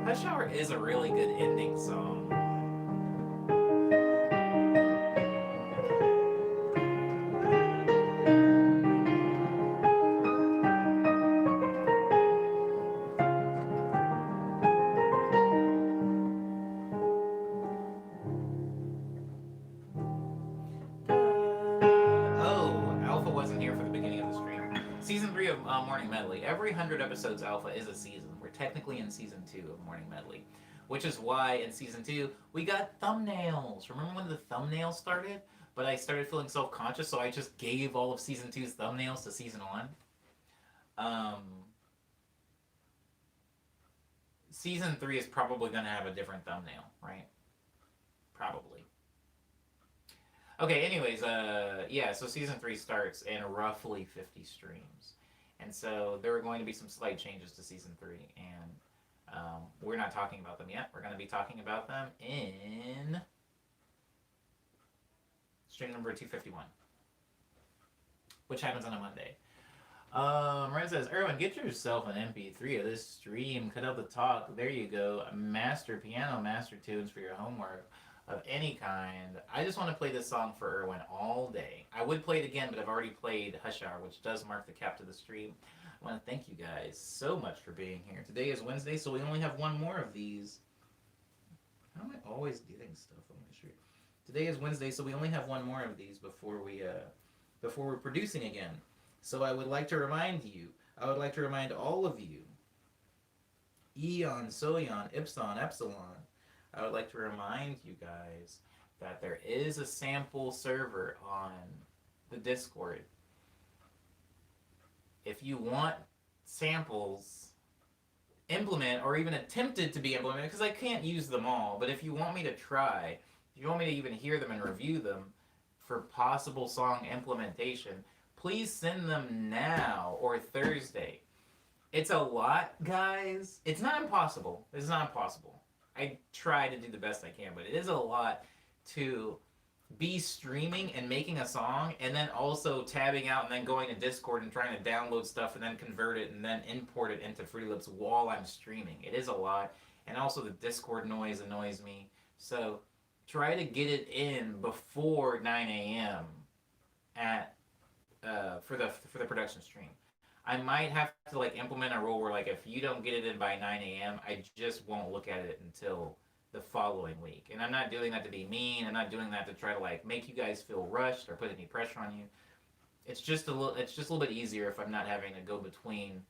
Hush Hour is a really good ending song. Morning Medley. Every 100 episodes Alpha is a season. We're technically in season 2 of Morning Medley, which is why in season 2 we got thumbnails. Remember when the thumbnails started? But I started feeling self-conscious, so I just gave all of season 2's thumbnails to season 1. Season 3 is probably going to have a different thumbnail, right? Probably. Okay, anyways, yeah, so season 3 starts in roughly 50 streams. And so there are going to be some slight changes to season 3, and we're not talking about them yet. We're going to be talking about them in stream number 251, which happens on a Monday. Ren says, Erwin, get yourself an MP3 of this stream. Cut out the talk. There you go. Master piano, master tunes for your homework of any kind. I just want to play this song for Erwin all day. I would play it again, but I've already played Hush Hour, which does mark the cap to the stream. I want to thank you guys so much for being here. Today is Wednesday, so we only have one more of these. How am I always getting stuff on my stream? Today is Wednesday, so we only have one more of these before we're producing again. So I would like to remind you, I would like to remind all of you, Eon, Soyon, Ipsilon, Epsilon, I would like to remind you guys that there is a sample server on the Discord. If you want samples implemented or even attempted to be implemented, because I can't use them all, but if you want me to try, if you want me to even hear them and review them for possible song implementation, please send them now or Thursday. It's a lot, guys. It's not impossible. It's not impossible. I try to do the best I can, but it is a lot to be streaming and making a song and then also tabbing out and then going to Discord and trying to download stuff and then convert it and then import it into Fruity Loops while I'm streaming. It is a lot, and also the Discord noise annoys me. So try to get it in before 9 a.m. at for the production stream. I might have to like implement a rule where like if you don't get it in by 9 a.m., I just won't look at it until the following week. And I'm not doing that to be mean. I'm not doing that to try to like make you guys feel rushed or put any pressure on you. It's just a little bit easier if I'm not having to go between,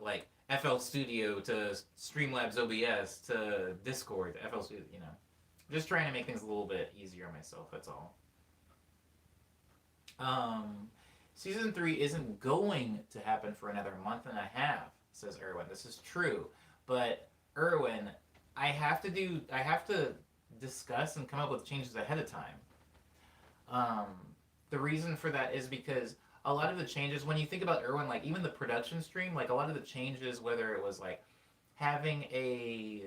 like FL Studio to Streamlabs OBS to Discord to FL Studio. Just trying to make things a little bit easier on myself. That's all. Um, Season 3 isn't going to happen for another month and a half, says Erwin. This is true. But, Erwin, I have to discuss and come up with changes ahead of time. Um, the reason for that is because a lot of the changes, when you think about Erwin, like even the production stream, like a lot of the changes, whether it was like having a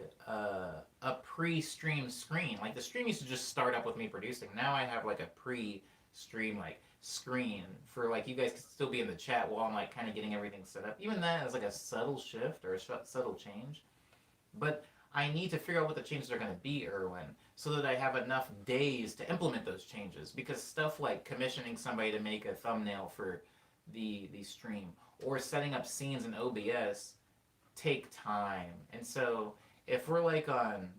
pre-stream screen, like the stream used to just start up with me producing. Now I have like a pre-stream like screen for like you guys can still be in the chat while I'm like kind of getting everything set up. Even that is like a subtle shift or a subtle change. But I need to figure out what the changes are going to be, Erwin, so that I have enough days to implement those changes. Because stuff like commissioning somebody to make a thumbnail for the stream or setting up scenes in OBS take time. And so if we're like on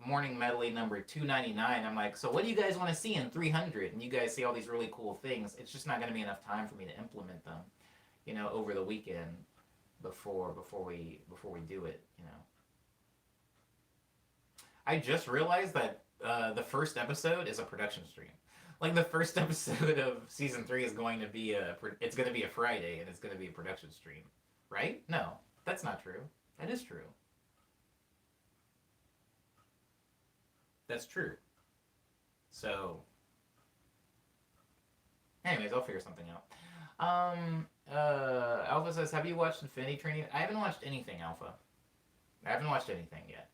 morning medley number 299, I'm like, so what do you guys want to see in 300? And you guys see all these really cool things. It's just not going to be enough time for me to implement them, over the weekend before we do it. I just realized that the first episode is a production stream. Like the first episode of season 3 is going to be it's going to be a Friday and it's going to be a production stream, right? No, that's not true. That is true. That's true. So, anyways, I'll figure something out. Alpha says, "Have you watched Infinity Training?" I haven't watched anything, Alpha. I haven't watched anything yet.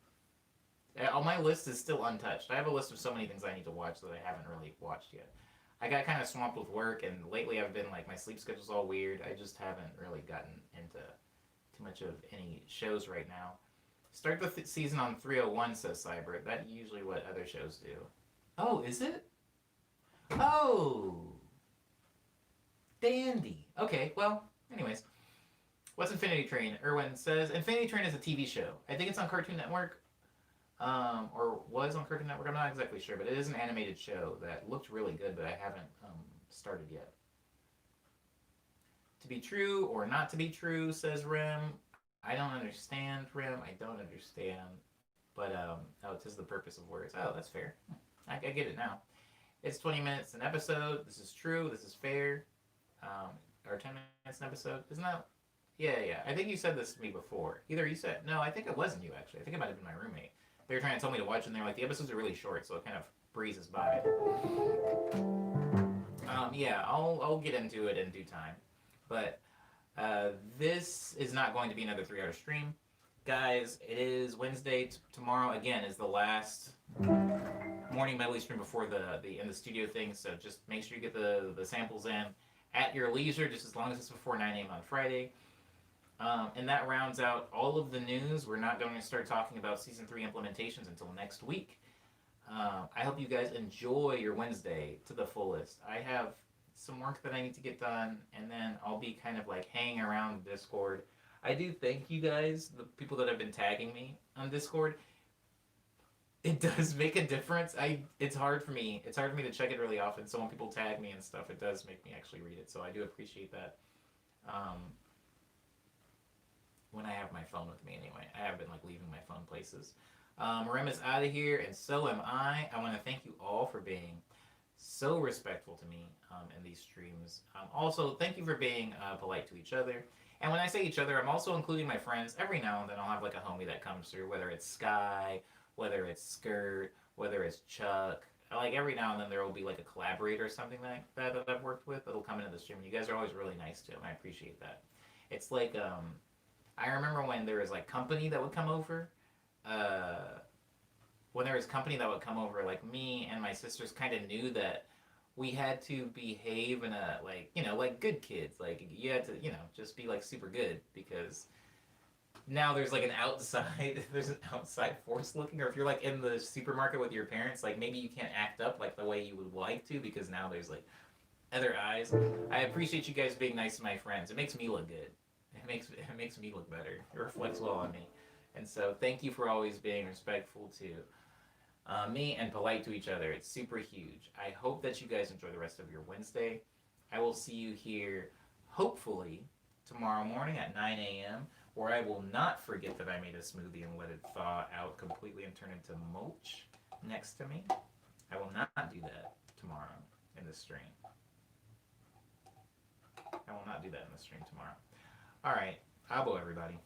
On my list is still untouched. I have a list of so many things I need to watch that I haven't really watched yet. I got kind of swamped with work, and lately I've been like my sleep schedule's all weird. I just haven't really gotten into too much of any shows right now. Start the season on 301, says Cyber. That's usually what other shows do. Oh, is it? Oh, dandy. Okay, well, anyways. What's Infinity Train? Erwin says Infinity Train is a TV show. I think it's on Cartoon Network. Or was on Cartoon Network. I'm not exactly sure, but it is an animated show that looked really good, but I haven't started yet. To be true or not to be true, says Rim. I don't understand, Rim. I don't understand. But, oh, it says the purpose of words. Oh, that's fair. I get it now. It's 20 minutes an episode. This is true. This is fair. Or 10 minutes an episode. Isn't that? Yeah. I think you said this to me before. Either you said, no, I think it wasn't you, actually. I think it might have been my roommate. They were trying to tell me to watch, and they're like, the episodes are really short, so it kind of breezes by. Yeah, I'll get into it in due time. But this is not going to be another 3-hour stream. Guys, it is Wednesday. Tomorrow, again, is the last morning medley stream before the in the studio thing, so just make sure you get the samples in at your leisure, just as long as it's before 9 a.m. on Friday. And that rounds out all of the news. We're not going to start talking about Season 3 implementations until next week. I hope you guys enjoy your Wednesday to the fullest. I have some work that I need to get done, and then I'll be kind of like hanging around Discord. I do thank you guys, the people that have been tagging me on Discord. It does make a difference. It's hard for me. It's hard for me to check it really often. So when people tag me and stuff, it does make me actually read it. So I do appreciate that. When I have my phone with me anyway. I have been like leaving my phone places. Rem is out of here, and so am I. I want to thank you all for being so respectful to me in these streams. Also, thank you for being polite to each other. And when I say each other, I'm also including my friends. Every now and then I'll have like a homie that comes through, whether it's Sky, whether it's Skirt, whether it's Chuck. Like every now and then there will be like a collaborator or something like that I've worked with that'll come into the stream. You guys are always really nice to them. I appreciate that. It's like I remember when there was like company that would come over. When there was company that would come over, like me and my sisters kind of knew that we had to behave in a like like good kids. Like you had to just be like super good because now there's like an outside there's an outside force looking, or if you're like in the supermarket with your parents, like maybe you can't act up like the way you would like to because now there's like other eyes. I appreciate you guys being nice to my friends. It makes me look good. It makes me look better. It reflects well on me. And so thank you for always being respectful to me and polite to each other. It's super huge. I hope that you guys enjoy the rest of your Wednesday. I will see you here hopefully tomorrow morning at 9 a.m., where I will not forget that I made a smoothie and let it thaw out completely and turn into moch next to me. I will not do that tomorrow in the stream. I will not do that in the stream tomorrow. All right. Abo, everybody.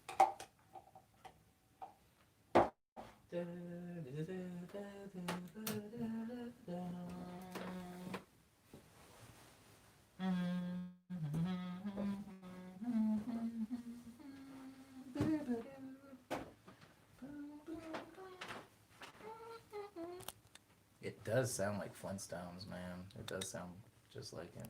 It does sound like Flintstones, man. It does sound just like it.